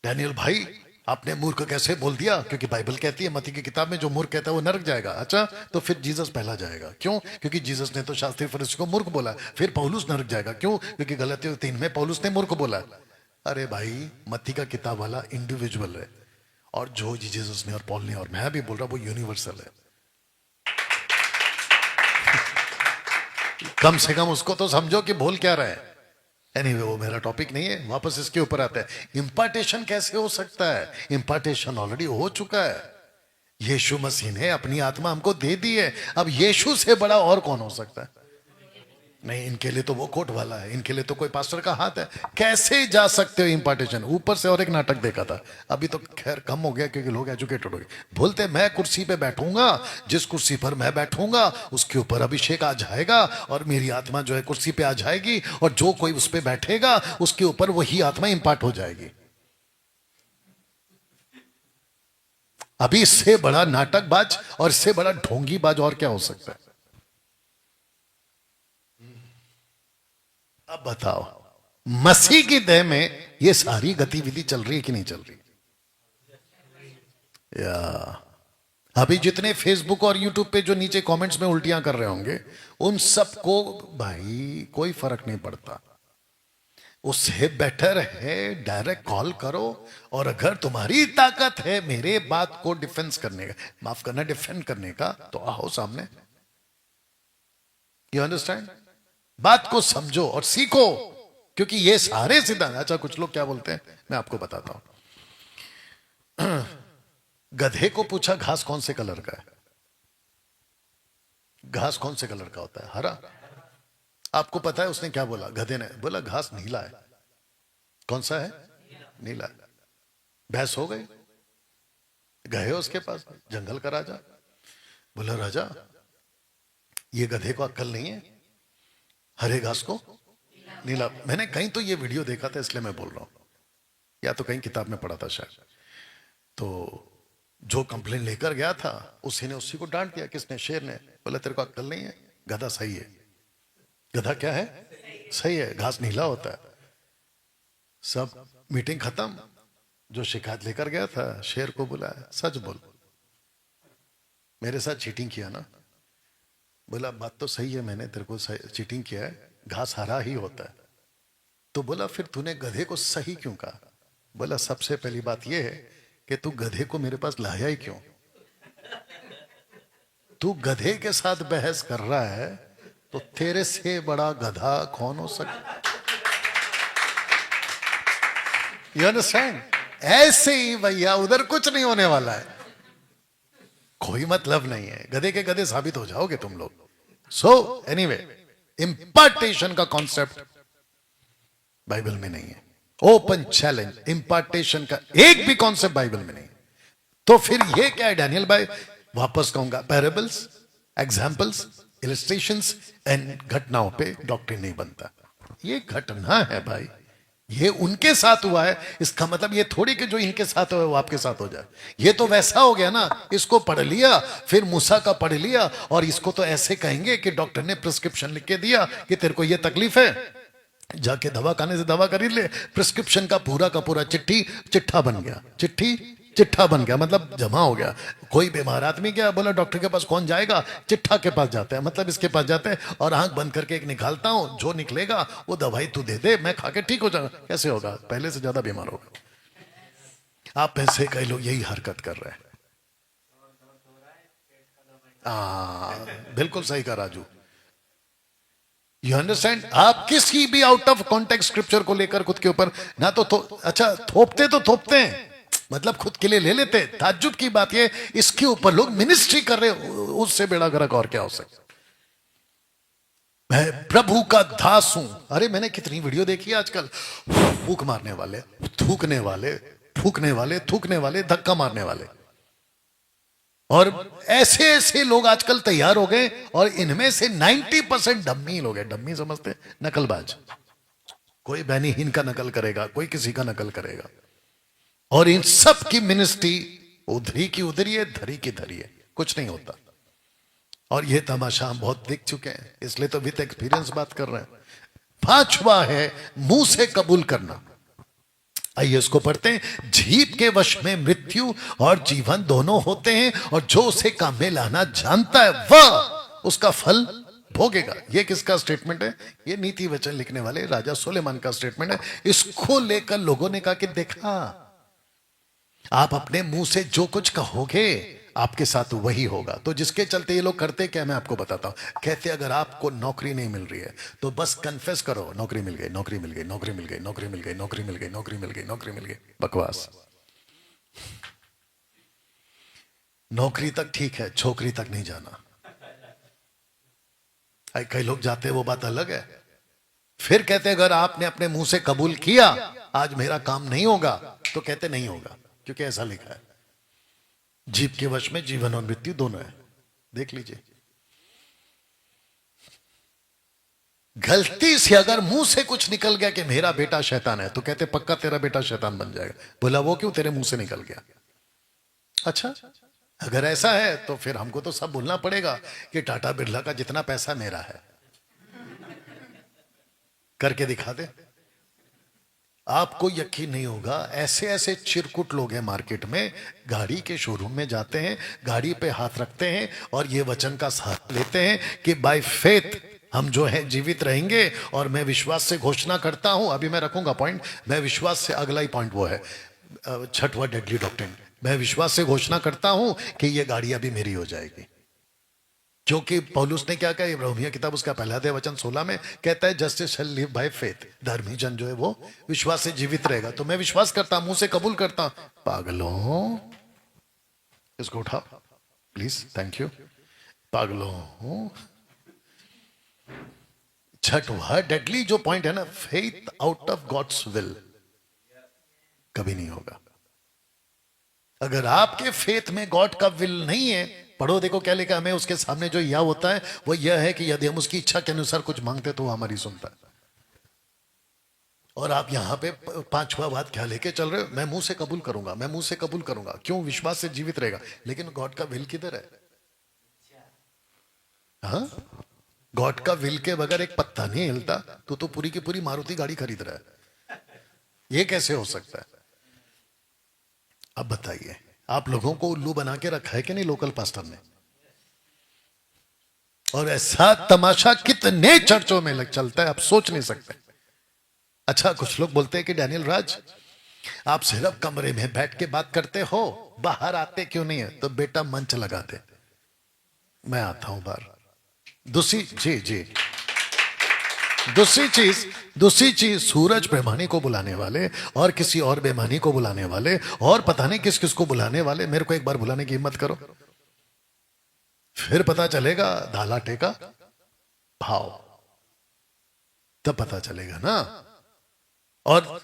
डैनियल भाई, आपने मूर्ख कैसे बोल दिया? क्योंकि बाइबल कहती है, मत्ती की किताब में, जो मूर्ख कहता है वो नरक जाएगा। अच्छा, तो फिर जीसस पहला जाएगा। क्यों? क्योंकि जीसस ने तो शास्त्री फरीसी को मूर्ख बोला। फिर पौलुस नरक जाएगा। क्यों? क्योंकि गलातियों 3 में पौलुस ने मूर्ख बोला। अरे भाई, मत्ती का किताब वाला इंडिविजुअल है, और जो जीसस ने और पॉल ने और मैं भी बोल रहा, वो यूनिवर्सल है। कम से कम उसको तो समझो कि बोल क्या रहा है। एनीवे, वो मेरा टॉपिक नहीं है, वापस इसके ऊपर आता है। इंपार्टेशन कैसे हो सकता है? इंपार्टेशन ऑलरेडी हो चुका है। यीशु मसीह ने अपनी आत्मा हमको दे दी है। अब यीशु से बड़ा और कौन हो सकता है? नहीं, इनके लिए तो वो कोट वाला है, इनके लिए तो कोई पास्टर का हाथ है। कैसे जा सकते हो इंपार्टेशन? ऊपर से और एक नाटक देखा था, अभी तो खैर कम हो गया क्योंकि लोग एजुकेटेड हो गए। बोलते मैं कुर्सी पे बैठूंगा, जिस कुर्सी पर मैं बैठूंगा उसके ऊपर अभिषेक आ जाएगा और मेरी आत्मा जो है कुर्सी पे आ जाएगी, और जो कोई उस पे बैठेगा उसके ऊपर वही आत्मा इंपार्ट हो जाएगी। अभी इससे बड़ा नाटकबाज और इससे बड़ा ढोंगीबाज और क्या हो सकता है? अब बताओ, मसीह की देह में ये सारी गतिविधि चल रही है कि नहीं चल रही? या अभी जितने फेसबुक और यूट्यूब पे जो नीचे कमेंट्स में उल्टियां कर रहे होंगे, उन सबको भाई कोई फर्क नहीं पड़ता। उससे बेटर है डायरेक्ट कॉल करो, और अगर तुम्हारी ताकत है मेरे बात को डिफेंस करने का, माफ करना, डिफेंड करने का, तो आओ सामने। You understand? बात को समझो और सीखो, क्योंकि ये सारे सिद्धांत। अच्छा, कुछ लोग क्या बोलते हैं मैं आपको बताता हूं। गधे को पूछा घास कौन से कलर का है? घास कौन से कलर का होता है? हरा। आपको पता है उसने क्या बोला? गधे ने बोला घास नीला है। कौन सा है? नीला। बहस हो गई। गए उसके पास, जंगल का राजा। बोला राजा, ये गधे को अक्ल नहीं है, हरे घास को नीला। मैंने कहीं तो ये वीडियो देखा था, इसलिए मैं बोल रहा हूं, या तो कहीं किताब में पढ़ा था शायद। तो जो कंप्लेन लेकर गया था उसी ने उसी को डांट दिया। किसने? शेर ने। बोला तेरे को अक्ल नहीं है, गधा सही है। गधा क्या है? सही है, घास नीला होता है। सब मीटिंग खत्म। जो शिकायत लेकर गया था शेर को बुलाया, सच बोल, मेरे साथ चीटिंग किया ना? बोला बात तो सही है, मैंने तेरे को चीटिंग किया है, घास हरा ही होता है। तो बोला फिर तूने गधे को सही क्यों कहा? बोला सबसे पहली बात यह है कि तू गधे को मेरे पास लाया ही क्यों? तू गधे के साथ बहस कर रहा है, तो तेरे से बड़ा गधा कौन हो सकता? You understand? ऐसे ही भैया, उधर कुछ नहीं होने वाला है, कोई मतलब नहीं है। गधे के गधे साबित हो जाओगे तुम लोग। सो एनीवे, इंपार्टेशन का कॉन्सेप्ट बाइबल में नहीं है। ओपन चैलेंज, इंपार्टेशन का एक भी कॉन्सेप्ट बाइबल में नहीं। तो फिर ये क्या है डैनियल भाई? वापस कहूंगा, पैराबल्स, एग्जाम्पल्स, इलस्ट्रेशंस एंड घटनाओं पे डॉक्ट्रिन नहीं बनता। ये घटना है भाई, ये उनके साथ हुआ है। इसका मतलब ये थोड़ी कि जो इनके साथ हुआ है वो आपके साथ हो जाए। ये तो वैसा हो गया ना, इसको पढ़ लिया, फिर मूसा का पढ़ लिया, और इसको तो ऐसे कहेंगे कि डॉक्टर ने प्रिस्क्रिप्शन लिख के दिया कि तेरे को ये तकलीफ है, जाके दवा खाने से दवा खरीद ले, प्रिस्क्रिप्शन का पूरा चिट्ठी चिट्ठा बन गया, चिट्ठी चिट्ठा बन गया, मतलब जमा हो गया। कोई बीमार आदमी क्या बोला, डॉक्टर के पास कौन जाएगा, चिट्ठा के पास जाते हैं, मतलब इसके पास जाते हैं और आंख बंद करके एक निकालता हूं, जो निकलेगा वो दवाई तू दे दे, मैं खा के ठीक हो जाऊंगा। कैसे होगा, पहले से ज्यादा बीमार होगा। आप में से कई लोग यही हरकत कर रहे हैं। बिल्कुल सही कहा राजू। यू अंडरस्टैंड, आप किसी भी आउट ऑफ कॉन्टेक्स्ट स्क्रिप्चर को लेकर खुद के ऊपर ना तो अच्छा थोपते तो थोपते हैं, मतलब खुद के लिए ले लेते। ताज्जुब की बात ये, इसके ऊपर लोग मिनिस्ट्री कर रहे, उससे बेड़ा गर्क और क्या हो सकता। मैं प्रभु का दास हूं। अरे मैंने कितनी वीडियो देखी है आजकल, फूक मारने वाले, थूकने वाले, फूकने वाले, थूकने वाले, धक्का मारने वाले, और ऐसे ऐसे लोग आजकल तैयार हो गए। और इनमें से 90% डम्मी लोग हैं। डम्मी समझते, नकलबाज। कोई बैनीहीन का नकल करेगा, कोई किसी का नकल करेगा, और इन सब की मिनिस्ट्री उधरी की उधरी है, धरी की धरी है, कुछ नहीं होता। और ये तमाशा हम बहुत देख चुके हैं, इसलिए तो विद एक्सपीरियंस बात कर रहे हैं। पांचवा है मुंह से कबूल करना। आइए इसको पढ़ते हैं। जीभ के वश में मृत्यु और जीवन दोनों होते हैं, और जो उसे काम में लाना जानता है वह उसका फल भोगेगा। ये किसका स्टेटमेंट है, ये नीति वचन लिखने वाले राजा सुलेमान का स्टेटमेंट है। इसको लेकर लोगों ने कहा कि देखा, आप अपने मुंह से जो कुछ कहोगे आपके साथ वही होगा। तो जिसके चलते ये लोग करते क्या, मैं आपको बताता हूं। कहते अगर आपको नौकरी नहीं मिल रही है तो बस कन्फेस करो, नौकरी मिल गई, नौकरी मिल गई, नौकरी मिल गई, नौकरी मिल गई, नौकरी मिल गई, नौकरी मिल गई, नौकरी मिल गई। बकवास। नौकरी तक ठीक है, छोकरी तक नहीं जाना। कई लोग जाते हैं, वो बात अलग है। फिर कहते अगर आपने अपने मुंह से कबूल किया आज मेरा काम नहीं होगा, तो कहते नहीं होगा, क्योंकि ऐसा लिखा है जीभ के वश में जीवन और मृत्यु दोनों है। देख लीजिए, गलती से अगर मुंह से कुछ निकल गया कि मेरा बेटा शैतान है, तो कहते पक्का तेरा बेटा शैतान बन जाएगा। बोला वो क्यों, तेरे मुंह से निकल गया। अच्छा, अगर ऐसा है तो फिर हमको तो सब बोलना पड़ेगा कि टाटा बिरला का जितना पैसा मेरा है, करके दिखा दे। आपको यकीन नहीं होगा, ऐसे ऐसे चिरकुट लोग हैं मार्केट में, गाड़ी के शोरूम में जाते हैं, गाड़ी पे हाथ रखते हैं और ये वचन का साथ लेते हैं कि बाय फेथ हम जो है जीवित रहेंगे। और मैं विश्वास से घोषणा करता हूं, अभी मैं रखूंगा पॉइंट, मैं विश्वास से, अगला ही पॉइंट वो है छठवां डेडली डॉक्ट्रिन। मैं विश्वास से घोषणा करता हूं कि ये गाड़ी अभी मेरी हो जाएगी, क्योंकि पौलुस ने क्या कहा, रोमियो किताब उसका पहला अध्याय वचन 16 में कहता है justice shall live by faith. धर्मी जन जो है वो विश्वास से जीवित रहेगा। तो मैं विश्वास करता, मुंह से कबूल करता। पागलों, इसको उठाओ प्लीज, थैंक यू। पागलों, छठवां डेडली जो पॉइंट है ना, faith out of God's will कभी नहीं होगा। अगर आपके फेथ में गॉड का विल नहीं है, पढ़ो देखो क्या लिखा, हमें उसके सामने जो यह होता है वो यह है कि यदि हम उसकी इच्छा के अनुसार कुछ मांगते तो वो हमारी सुनता है। और आप यहां पे पांचवा बात क्या लेके चल रहे हो, मैं मुंह से कबूल करूंगा, मैं मुंह से कबूल करूंगा, क्यों, विश्वास से जीवित रहेगा। लेकिन गॉड का विल किधर है? हाँ, गॉड का विल के बगैर एक पत्ता नहीं हिलता। तो पूरी की पूरी मारुति गाड़ी खरीद रहा है, ये कैसे हो सकता है? अब बताइए, आप लोगों को उल्लू बना के रखा है कि नहीं लोकल पास्टर ने? और ऐसा तमाशा कितने चर्चों में लग चलता है, आप सोच नहीं सकते। अच्छा, कुछ लोग बोलते हैं कि डैनियल राज आप सिर्फ कमरे में बैठ के बात करते हो, बाहर आते क्यों नहीं है? तो बेटा मंच लगा दे, मैं आता हूं बाहर। दूसरी जी दूसरी चीज सूरज बेमानी को बुलाने वाले और किसी और बेमानी को बुलाने वाले और पता नहीं किस किस को बुलाने वाले, मेरे को एक बार बुलाने की हिम्मत करो, फिर पता चलेगा दाला टेका भाव, तब पता चलेगा ना। और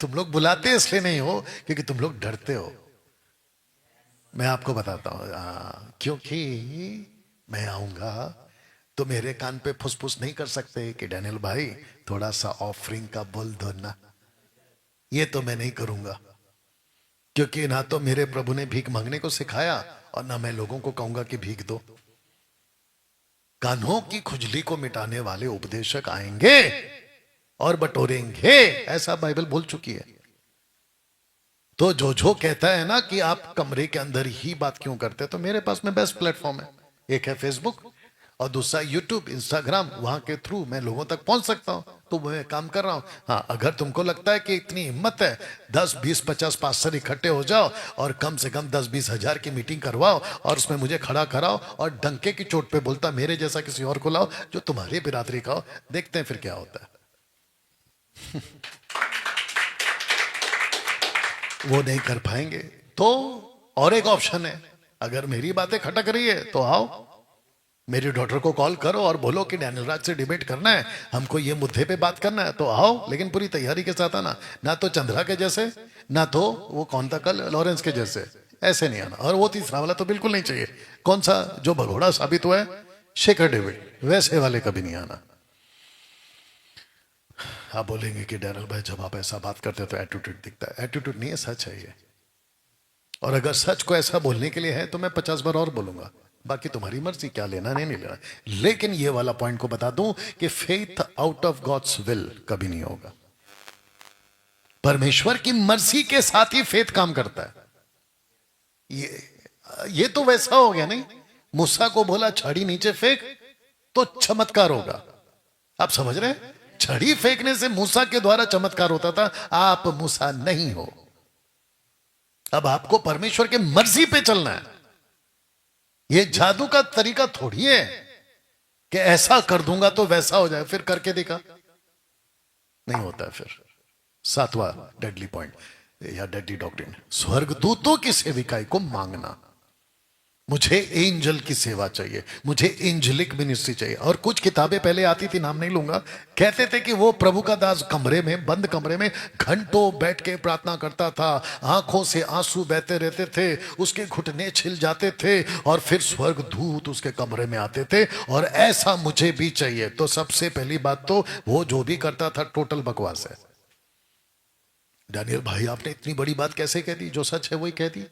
तुम लोग बुलाते इसलिए नहीं हो क्योंकि तुम लोग डरते हो। मैं आपको बताता हूं, क्योंकि मैं आऊंगा तो मेरे कान पे फुसफुस नहीं कर सकते कि डैनियल भाई थोड़ा सा ऑफरिंग का बोल दो ना। ये तो मैं नहीं करूंगा, क्योंकि ना तो मेरे प्रभु ने भीख मांगने को सिखाया और ना मैं लोगों को कहूंगा कि भीख दो। कान्हों की खुजली को मिटाने वाले उपदेशक आएंगे और बटोरेंगे, ऐसा बाइबल बोल चुकी है। तो जो कहता है ना कि आप कमरे के अंदर ही बात क्यों करते, तो मेरे पास में बेस्ट प्लेटफॉर्म है। एक है फेसबुक और दूसरा यूट्यूब, इंस्टाग्राम। वहां के थ्रू मैं लोगों तक पहुंच सकता हूं, तो मैं काम कर रहा हूं। हाँ, अगर तुमको लगता है कि इतनी हिम्मत है, 10 20 50 पास्टर इकट्ठे हो जाओ और कम से कम 10 20 हजार की मीटिंग करवाओ और उसमें मुझे खड़ा कराओ और डंके की चोट पे बोलता मेरे जैसा किसी और को लाओ जो तुम्हारी बिरादरी का हो, देखते हैं फिर क्या होता है। वो नहीं कर पाएंगे। तो और एक ऑप्शन है, अगर मेरी बातें खटक रही है तो आओ, मेरी डॉटर को कॉल करो और बोलो कि डैनियल राज से डिबेट करना है, हमको ये मुद्दे पे बात करना है, तो आओ, लेकिन पूरी तैयारी के साथ आना। ना तो चंद्रा के जैसे, ना तो वो कौन था कल, लॉरेंस के जैसे, ऐसे नहीं आना। और वो तीसरा वाला तो बिल्कुल नहीं चाहिए, कौन सा, जो भगोड़ा साबित हुआ है, शेखर डेविड, वैसे वाले कभी नहीं आना। आप बोलेंगे कि डैनियल भाई जब आप ऐसा बात करते हो तो एटीट्यूड दिखता है। एटीट्यूड नहीं है, सच है ये। और अगर सच को ऐसा बोलने के लिए है तो मैं 50 बार और बोलूंगा, बाकी तुम्हारी मर्जी, क्या लेना नहीं लेना। लेकिन ये वाला पॉइंट को बता दूं कि faith out of God's will कभी नहीं होगा। परमेश्वर की मर्जी के साथ ही फेथ काम करता है। ये तो वैसा हो गया नहीं, मूसा को बोला छड़ी नीचे फेंक तो चमत्कार होगा। आप समझ रहे हैं, छड़ी फेंकने से मूसा के द्वारा चमत्कार होता था। आप मूसा नहीं हो, अब आपको परमेश्वर के मर्जी पे चलना है। ये जादू का तरीका थोड़ी है कि ऐसा कर दूंगा तो वैसा हो जाए, फिर करके देखा नहीं होता है। फिर सातवां डेडली पॉइंट या डेडली डॉक्ट्रिन, स्वर्गदूतों की सेविकाई को मांगना। मुझे एंजल की सेवा चाहिए, मुझे एंजलिक मिनिस्ट्री चाहिए। और कुछ किताबें पहले आती थी, नाम नहीं लूंगा, कहते थे कि वो प्रभु का दास कमरे में, बंद कमरे में घंटों बैठ के प्रार्थना करता था, आंखों से आंसू बहते रहते थे, उसके घुटने छिल जाते थे और फिर स्वर्गदूत उसके कमरे में आते थे। और ऐसा मुझे भी चाहिए। तो सबसे पहली बात तो वो जो भी करता था टोटल बकवास है। डैनियल भाई आपने इतनी बड़ी बात कैसे कह दी, जो सच है वही कह दी।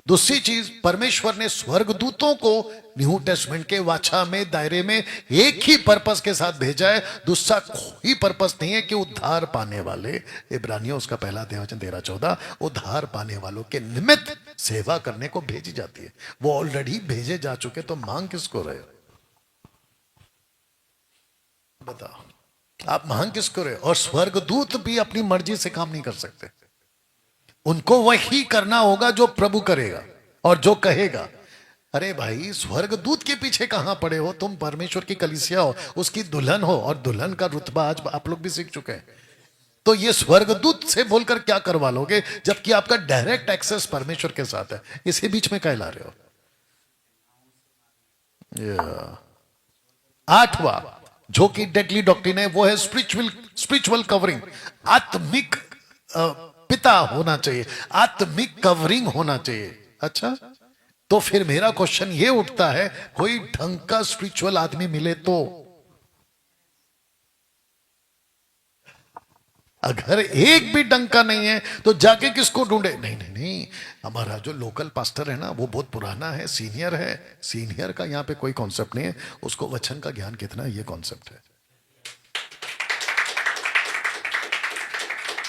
दूसरी चीज, परमेश्वर ने स्वर्गदूतों को न्यू टेस्टमेंट के वाचा में, दायरे में एक ही पर्पस के साथ भेजा है। दूसरा कोई पर्पस नहीं है कि उद्धार पाने वाले, इब्रानियों उसका पहला अध्याय वचन 13-14, उद्धार पाने वालों के निमित्त सेवा करने को भेजी जाती है। वो ऑलरेडी भेजे जा चुके, तो मांग किसको रहे हो, बताओ आप मांग किसको रहे हो। और स्वर्गदूत भी अपनी मर्जी से काम नहीं कर सकते, उनको वही करना होगा जो प्रभु करेगा और जो कहेगा। अरे भाई, स्वर्गदूत के पीछे कहां पड़े हो तुम, परमेश्वर की कलीसिया हो, उसकी दुल्हन हो, और दुल्हन का रुतबा आज आप लोग भी सीख चुके हैं। तो ये स्वर्गदूत से बोलकर क्या करवा लोगे, जबकि आपका डायरेक्ट एक्सेस परमेश्वर के साथ है, इसी बीच में कहला रहे हो। आठवां जो कि डेडली डॉक्ट्रिन है, वो है स्पिरिचुअल कवरिंग। आत्मिक पिता होना चाहिए, आत्मिक कवरिंग होना चाहिए। अच्छा, तो फिर मेरा क्वेश्चन ये उठता है, कोई ढंग का स्पिरिचुअल आदमी मिले तो, अगर एक भी ढंग का नहीं है तो जाके किसको ढूंढे। नहीं नहीं नहीं, हमारा जो लोकल पास्टर है ना, वो बहुत पुराना है, सीनियर है। सीनियर का यहाँ पे कोई कॉन्सेप्ट नहीं है, उसको वचन का ज्ञान कितना है ये कॉन्सेप्ट है।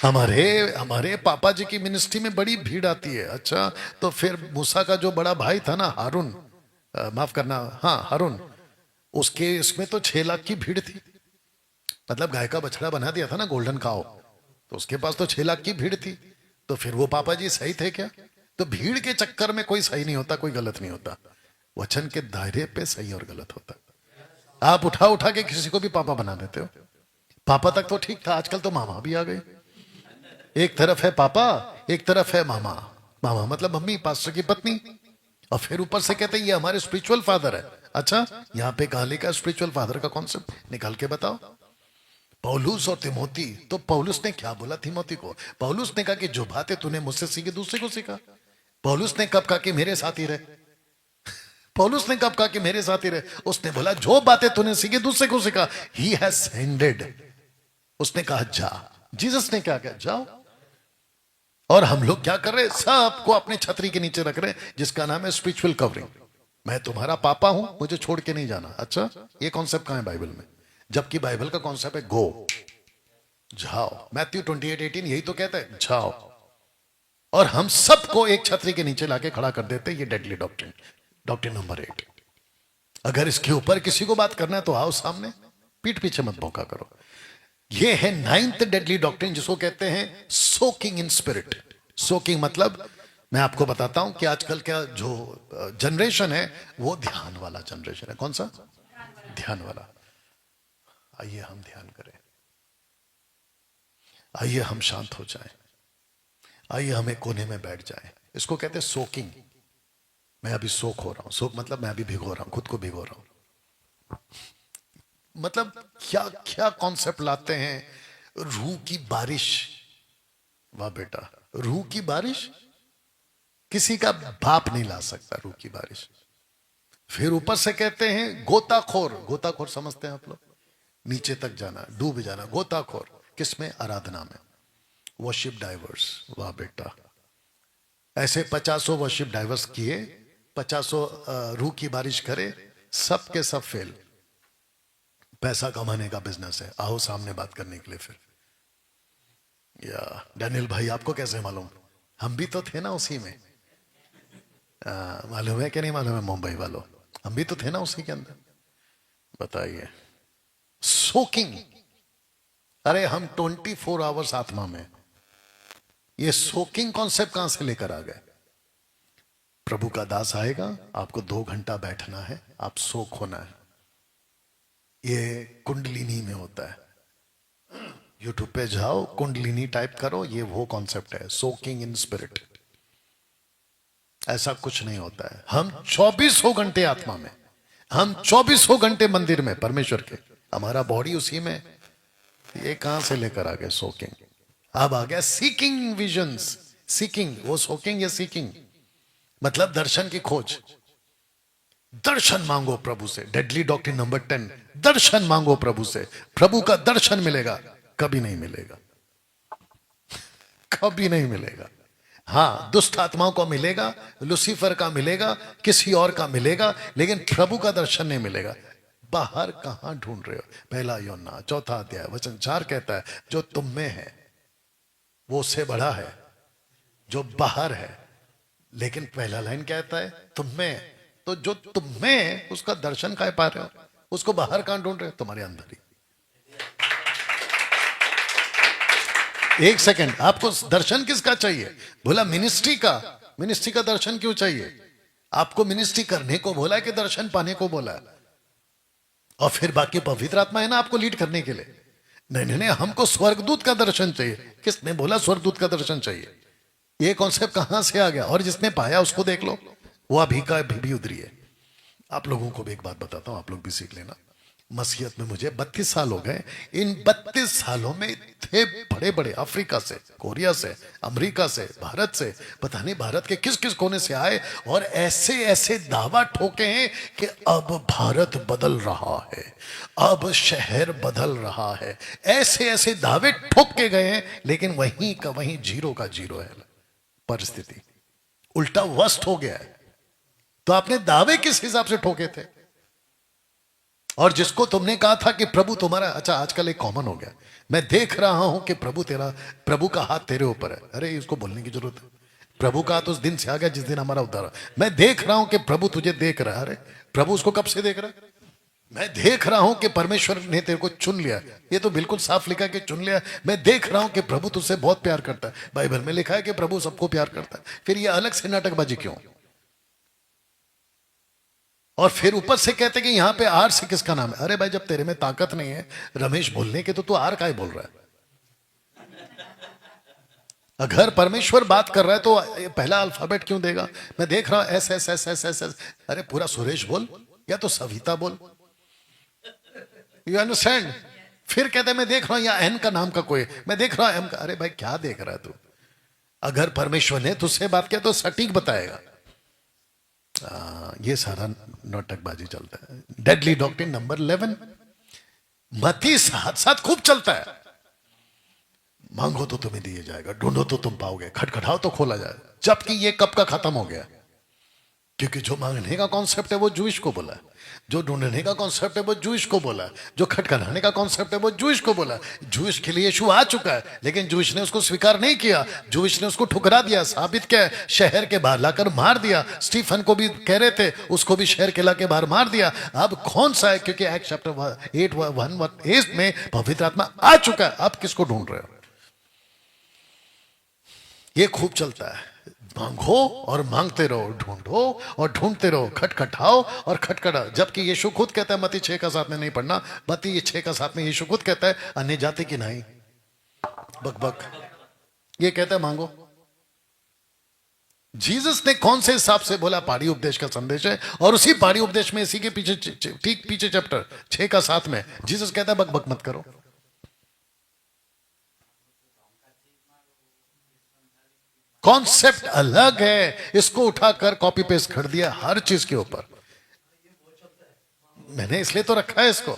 हमारे पापा जी की मिनिस्ट्री में बड़ी भीड़ आती है। अच्छा, तो फिर मूसा का जो बड़ा भाई था ना, हारून, माफ करना, हाँ हारून, उसके इसमें तो 6 लाख की भीड़ थी। मतलब गाय का बछड़ा बना दिया था ना, गोल्डन काओ, तो उसके पास तो 6 लाख की भीड़ थी। तो फिर वो पापा जी सही थे क्या? तो भीड़ के चक्कर में कोई सही नहीं होता, कोई गलत नहीं होता, वचन के दायरे पे सही और गलत होता। आप उठा उठा के किसी को भी पापा बना देते हो। पापा तक तो ठीक था, आजकल तो मामा भी आ गए। एक तरफ है पापा, एक तरफ है मामा। मामा मतलब मम्मी, पास्टर की पत्नी, और फिर ऊपर से कहते हैं ये हमारे स्पिरिचुअल फादर है। अच्छा, यहाँ पे कहां लिखा स्पिरिचुअल फादर का कॉन्सेप्ट, निकाल के बताओ। पौलुस और तिमोती, तो पौलुस ने क्या बोला तिमोती को? पौलुस ने कहा कि जो बातें तूने मुझसे सीखी दूसरे को सिखा। पौलुस ने कब कहा कि मेरे साथ ही रहे? पौलुस ने कब कहा कि मेरे साथ ही रहे? उसने बोला जो बातें तूने सीखी दूसरे को सिखा। ही हैज सेंडेड, उसने कहा जा। जीसस ने क्या कहा? जाओ। और हम लोग क्या कर रहे हैं? सबको अपने छतरी के नीचे रख रहे हैं, जिसका नाम है स्पिरिचुअल कवरिंग। मैं तुम्हारा पापा हूं, मुझे छोड़ के नहीं जाना। अच्छा, ये कॉन्सेप्ट कहां है बाइबल में? जबकि बाइबल का कॉन्सेप्ट है गो, जाओ। मैथ्यू 28:18 यही तो कहता है, जाओ। और हम सबको एक छतरी के नीचे लाके खड़ा कर देते हैं। ये डेडली डॉक्ट्रिन, डॉक्ट्रिन नंबर 8। अगर इसके ऊपर किसी को बात करना है तो आओ सामने, पीठ पीछे मत भौंका करो। ये है 9th डेडली डॉक्ट्रिन, जिसको कहते हैं सोकिंग इन स्पिरिट। सोकिंग मतलब, मैं आपको बताता हूं कि आजकल का जो जनरेशन है वो ध्यान वाला जनरेशन है। कौन सा? ध्यान वाला। आइए हम ध्यान करें, आइए हम शांत हो जाएं, आइए हम एक कोने में बैठ जाएं। इसको कहते हैं सोकिंग। मैं अभी सोख हो रहा हूं। सोख मतलब मैं अभी भिगो रहा हूं, खुद को भिगो रहा हूं। मतलब क्या क्या कॉन्सेप्ट लाते हैं। रूह की बारिश, वाह बेटा, रूह की बारिश किसी का बाप नहीं ला सकता, रूह की बारिश। फिर ऊपर से कहते हैं गोताखोर। गोताखोर समझते हैं आप लोग? नीचे तक जाना, डूब जाना। गोताखोर किसमें? आराधना में। वर्शिप डाइवर्स, वाह बेटा। ऐसे 50 वर्शिप डाइवर्स किए, 50 रूह की बारिश करे, सब के सब फेल। पैसा कमाने का बिजनेस है, आओ सामने बात करने के लिए। फिर या डैनियल भाई, आपको कैसे मालूम? हम भी तो थे ना उसी में। मालूम है कि नहीं मालूम है? मुंबई वालों, हम भी तो थे ना उसी के अंदर। बताइए, सोकिंग। अरे हम 24 आवर्स आत्मा में। ये सोकिंग कॉन्सेप्ट कहां से लेकर आ गए? प्रभु का दास आएगा, आपको 2 घंटा बैठना है, आप सोख होना है। ये कुंडलिनी में होता है। यूट्यूब पे जाओ, कुंडलिनी टाइप करो, ये वो कॉन्सेप्ट है, सोकिंग इन स्पिरिट। ऐसा कुछ नहीं होता है। हम 24 घंटे आत्मा में, हम 24 घंटे मंदिर में परमेश्वर के, हमारा बॉडी उसी में। ये कहां से लेकर आ गए सोकिंग? अब आ गया सीकिंग विजन्स। सीकिंग, वो सोकिंग या सीकिंग मतलब दर्शन की खोज। दर्शन मांगो प्रभु से। डेडली डॉक्ट्रिन नंबर 10, दर्शन मांगो प्रभु से। प्रभु का दर्शन मिलेगा, कभी नहीं मिलेगा, कभी नहीं मिलेगा। हाँ, दुष्ट आत्माओं को मिलेगा, लुसीफर का मिलेगा, किसी और का मिलेगा, लेकिन प्रभु का दर्शन नहीं मिलेगा। बाहर कहां ढूंढ रहे हो? पहला यूहन्ना 4 अध्याय वचन 4 कहता है, जो तुम में है वो उससे बड़ा है जो बाहर है। लेकिन पहला लाइन कहता है तुम में। तो जो तुम में, उसका दर्शन काय पा रहे हो? उसको बाहर कहां ढूंढ रहे हो? तुम्हारे अंदर ही। एक सेकंड, आपको दर्शन किसका चाहिए? बोला मिनिस्ट्री का। मिनिस्ट्री का दर्शन क्यों चाहिए? आपको मिनिस्ट्री करने को बोला है कि दर्शन पाने को बोला है? और फिर बाकी पवित्र आत्मा है ना आपको लीड करने के लिए। नहीं नहीं नहीं, हमको स्वर्गदूत का दर्शन चाहिए। किसने बोला स्वर्गदूत का दर्शन चाहिए? ये कॉन्सेप्ट कहां से आ गया? और जिसने पाया उसको देख लो, वो अभी का भी उधरी है। आप लोगों को भी एक बात बताता हूं, आप लोग भी सीख लेना। मसीहत में मुझे 32 साल हो गए। इन 32 सालों में इतने बड़े बड़े अफ्रीका से, कोरिया से, अमेरिका से, भारत से, पता नहीं भारत के किस किस कोने से आए, और ऐसे ऐसे दावा ठोके हैं कि अब भारत बदल रहा है, अब शहर बदल रहा है। ऐसे ऐसे दावे ठोक के गए हैं, लेकिन वहीं का वहीं जीरो का जीरो है। परिस्थिति उल्टा वर्स्ट हो गया है। तो आपने दावे किस हिसाब से ठोके थे? और जिसको तुमने कहा था कि प्रभु तुम्हारा, अच्छा आजकल एक कॉमन हो गया, मैं देख रहा हूं कि प्रभु का हाथ तेरे ऊपर है। अरे इसको बोलने की जरूरत है? प्रभु का हाथ उस दिन से आ गया जिस दिन हमारा उद्धार। मैं देख रहा हूं कि प्रभु तुझे देख रहा है। अरे प्रभु उसको कब से देख रहा है? मैं देख रहा हूं कि परमेश्वर ने तेरे को चुन लिया। ये तो बिल्कुल साफ लिखा कि चुन लिया। मैं देख रहा हूं कि प्रभु तुझसे बहुत प्यार करता है। बाइबल में लिखा है कि प्रभु सबको प्यार करता है। फिर ये अलग से नाटकबाजी क्यों? और फिर ऊपर से कहते कि यहां पे आर से किसका नाम है? अरे भाई, जब तेरे में ताकत नहीं है रमेश बोलने के, तो तू आर का ही बोल रहा है। अगर परमेश्वर बात कर रहा है तो पहला अल्फाबेट क्यों देगा? मैं देख रहा हूं S S S S S S. अरे पूरा सुरेश बोल या तो सविता बोल। You understand? फिर कहते हैं मैं देख रहा हूं या एन का नाम का कोई, मैं देख रहा हूं एम का। अरे भाई क्या देख रहा है तू? अगर परमेश्वर ने तुझसे बात किया तो सटीक बताएगा। ये सारा नाटकबाजी चलता है। डेडली डॉक्ट्रिन नंबर 11, मती साथ साथ खूब चलता है। मांगो तो तुम्हें दिया जाएगा, ढूंढो तो तुम पाओगे, खटखटाओ तो खोला जाएगा। जबकि ये कब का खत्म हो गया? क्योंकि जो मांगने का कॉन्सेप्ट है वो जूइश को बोला, जो ढूंढने का कॉन्सेप्ट है वो जूइश को बोला, जो खटखटाने का कॉन्सेप्ट है वो जूइश को बोला। जूइश के लिए यीशु आ चुका है, लेकिन जूइश ने उसको स्वीकार नहीं किया, जूइश ने उसको ठुकरा दिया। साबित क्या है? शहर के बाहर लाकर मार दिया। स्टीफन को भी कह रहे थे, उसको भी शहर के लाके बाहर मार दिया। अब कौन सा है? क्योंकि एक्ट चैप्टर 8:1 में पवित्र आत्मा आ चुका है। अब किसको ढूंढ रहे हो? ये खूब चलता है, मांगो और मांगते रहो, ढूंढो और ढूंढते रहो, खटखटाओ और खटखटाओ। जबकि यीशु खुद कहता है, मत्ती 6:7 में नहीं पढ़ना, मत्ती 6:7 में यीशु खुद कहता है, अन्य जाति की नहीं बक बक, ये कहता है मांगो। जीसस ने कौन से हिसाब से बोला? पहाड़ी उपदेश का संदेश है, और उसी पहाड़ी उपदेश में इसी के पीछे, ठीक पीछे चैप्टर 6:7 में जीसस कहता है बक बक मत करो। कॉन्सेप्ट अलग है, इसको उठाकर कॉपी पेस्ट कर दिया हर चीज के ऊपर। मैंने इसलिए तो रखा है इसको।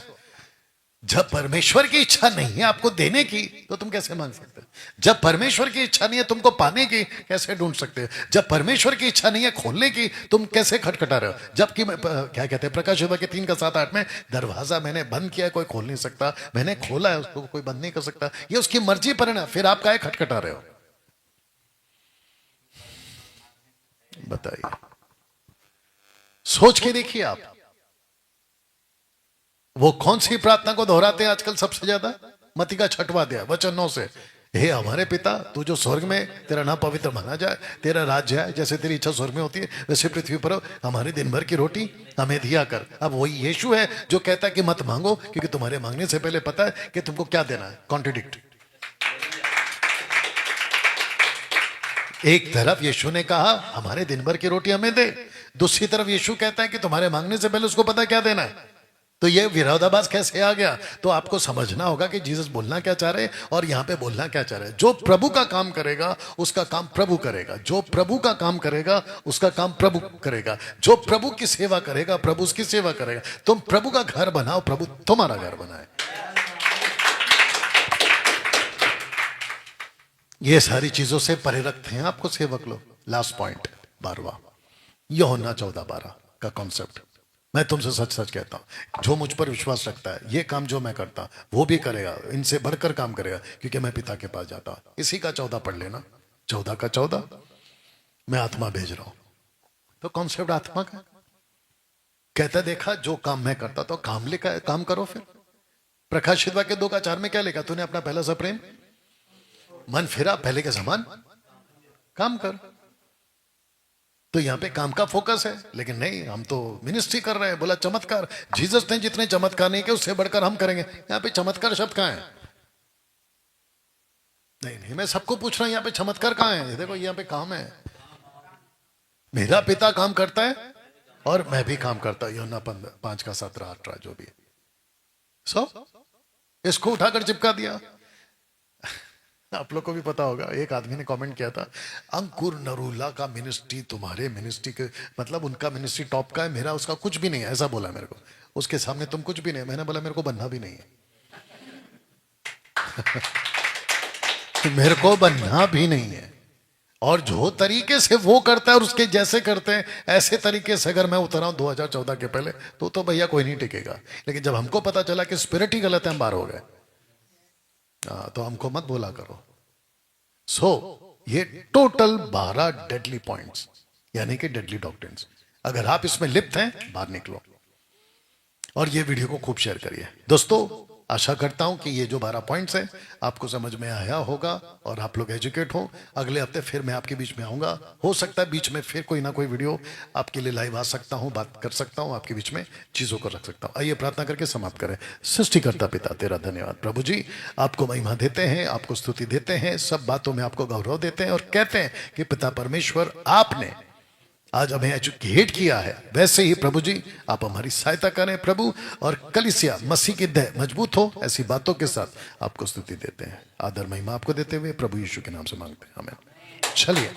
जब परमेश्वर की इच्छा नहीं है आपको देने की, तो तुम कैसे मांग सकते हो? जब परमेश्वर की इच्छा नहीं है तुमको पाने की, कैसे ढूंढ सकते हो? जब परमेश्वर की इच्छा नहीं है खोलने की, तुम कैसे खटखटा रहे हो? जबकि क्या कहते हैं प्रकाश के 3:7-8 में, दरवाजा मैंने बंद किया, कोई खोल नहीं सकता, मैंने खोला है, उसको कोई बंद नहीं कर सकता। ये उसकी मर्जी पर है ना, फिर आप काहे खटखटा रहे हो? बताइए, सोच के देखिए आप। वो कौन सी प्रार्थना को दोहराते हैं आजकल सबसे ज्यादा? मत्ती का 6वां अध्याय वचन 9 से, हे हमारे पिता तू जो स्वर्ग में, तेरा नाम पवित्र माना जाए, तेरा राज्य आए, जैसे तेरी इच्छा स्वर्ग में होती है वैसे पृथ्वी पर हो, हमारे दिन भर की रोटी हमें दिया कर। अब वही यीशु है जो कहता है कि मत मांगो, क्योंकि तुम्हारे मांगने से पहले पता है कि तुमको क्या देना है। कॉन्ट्रडिक्ट। एक तरफ यीशु ने कहा हमारे दिन भर की रोटी हमें दे, दूसरी तरफ यीशु कहता है कि तुम्हारे मांगने से पहले उसको पता क्या देना है। तो ये विरोधाभास कैसे आ गया? तो आपको समझना होगा कि जीसस बोलना क्या चाह रहे हैं और यहां पे बोलना क्या चाह रहे हैं। जो प्रभु का काम करेगा उसका काम प्रभु करेगा, जो प्रभु का काम करेगा उसका काम प्रभु करेगा, जो प्रभु की सेवा करेगा प्रभु उसकी सेवा करेगा। तुम प्रभु का घर बनाओ, प्रभु तुम्हारा घर बनाए। ये सारी चीजों से परे रखते हैं आपको सेवक लोग। लास्ट पॉइंट 12वां, यूहन्ना 14:12 का कॉन्सेप्ट। मैं तुमसे सच सच कहता हूं, जो मुझ पर विश्वास रखता है ये काम जो मैं करता वो भी करेगा, इनसे बढ़कर काम करेगा, क्योंकि मैं पिता के पास जाता। इसी का 14 पढ़ लेना, 14 का 14, मैं आत्मा भेज रहा हूं। तो कॉन्सेप्ट आत्मा का कहता, देखा जो काम मैं करता तो काम लिखा, काम करो। फिर प्रकाशित वाक्य 2:4 में क्या लिखा? तूने अपना पहला सा प्रेम मन फिरा, पहले के समान काम कर। तो यहां पे काम का फोकस है, लेकिन नहीं, हम तो मिनिस्ट्री कर रहे हैं। बोला चमत्कार, जीसस ने जितने चमत्कार नहीं किए उससे बढ़कर हम करेंगे। यहां पे चमत्कार शब्द कहां है? नहीं, मैं सबको पूछ रहा हूं, यहां पे चमत्कार कहां है? देखो यहां पे काम है, मेरा पिता काम करता है और मैं भी काम करता हूं। यूहन्ना 5:17-18 जो भी है। इसको उठाकर चिपका दिया। आप लोग को भी पता होगा, एक आदमी ने कमेंट किया था, अंकुर नरूला का मिनिस्ट्री तुम्हारे मिनिस्ट्री के, मतलब उनका मिनिस्ट्री टॉप का है, मेरा उसका कुछ भी नहीं है, ऐसा बोला मेरे को। उसके सामने तुम कुछ भी नहीं। मैंने बोला मेरे को बनना भी नहीं है। मेरे को बनना भी नहीं है। और जो तरीके से वो करता है और उसके जैसे करते हैं, ऐसे तरीके से अगर मैं उतरा हूं 2014 के पहले, तो भैया कोई नहीं टिकेगा। लेकिन जब हमको पता चला कि स्पिरिट ही गलत है, हम बाहर हो गए। तो हमको मत बोला करो। ये टोटल 12 डेडली पॉइंट्स, यानी कि डेडली डॉक्ट्रिन्स। अगर आप इसमें लिप्त हैं, बाहर निकलो और ये वीडियो को खूब शेयर करिए। दोस्तों, आशा करता हूं कि ये जो 12 पॉइंट्स हैं आपको समझ में आया होगा और आप लोग एजुकेट हो। अगले हफ्ते फिर मैं आपके बीच में आऊंगा। हो सकता है बीच में फिर कोई ना कोई वीडियो आपके लिए लाइव आ सकता हूं, बात कर सकता हूं, आपके बीच में चीजों को रख सकता हूं। आइए प्रार्थना करके समाप्त करें। सृष्टिकर्ता पिता, तेरा धन्यवाद प्रभु जी, आपको महिमा देते हैं, आपको स्तुति देते हैं, सब बातों में आपको गौरव देते हैं और कहते हैं कि पिता परमेश्वर, आपने आज हमें एजुकेट किया है, वैसे ही प्रभु जी आप हमारी सहायता करें प्रभु, और कलीसिया मसीह की देह मजबूत हो, ऐसी बातों के साथ आपको स्तुति देते हैं। आदर महिमा आपको देते हुए प्रभु यीशु के नाम से मांगते हैं, आमीन। चलिए।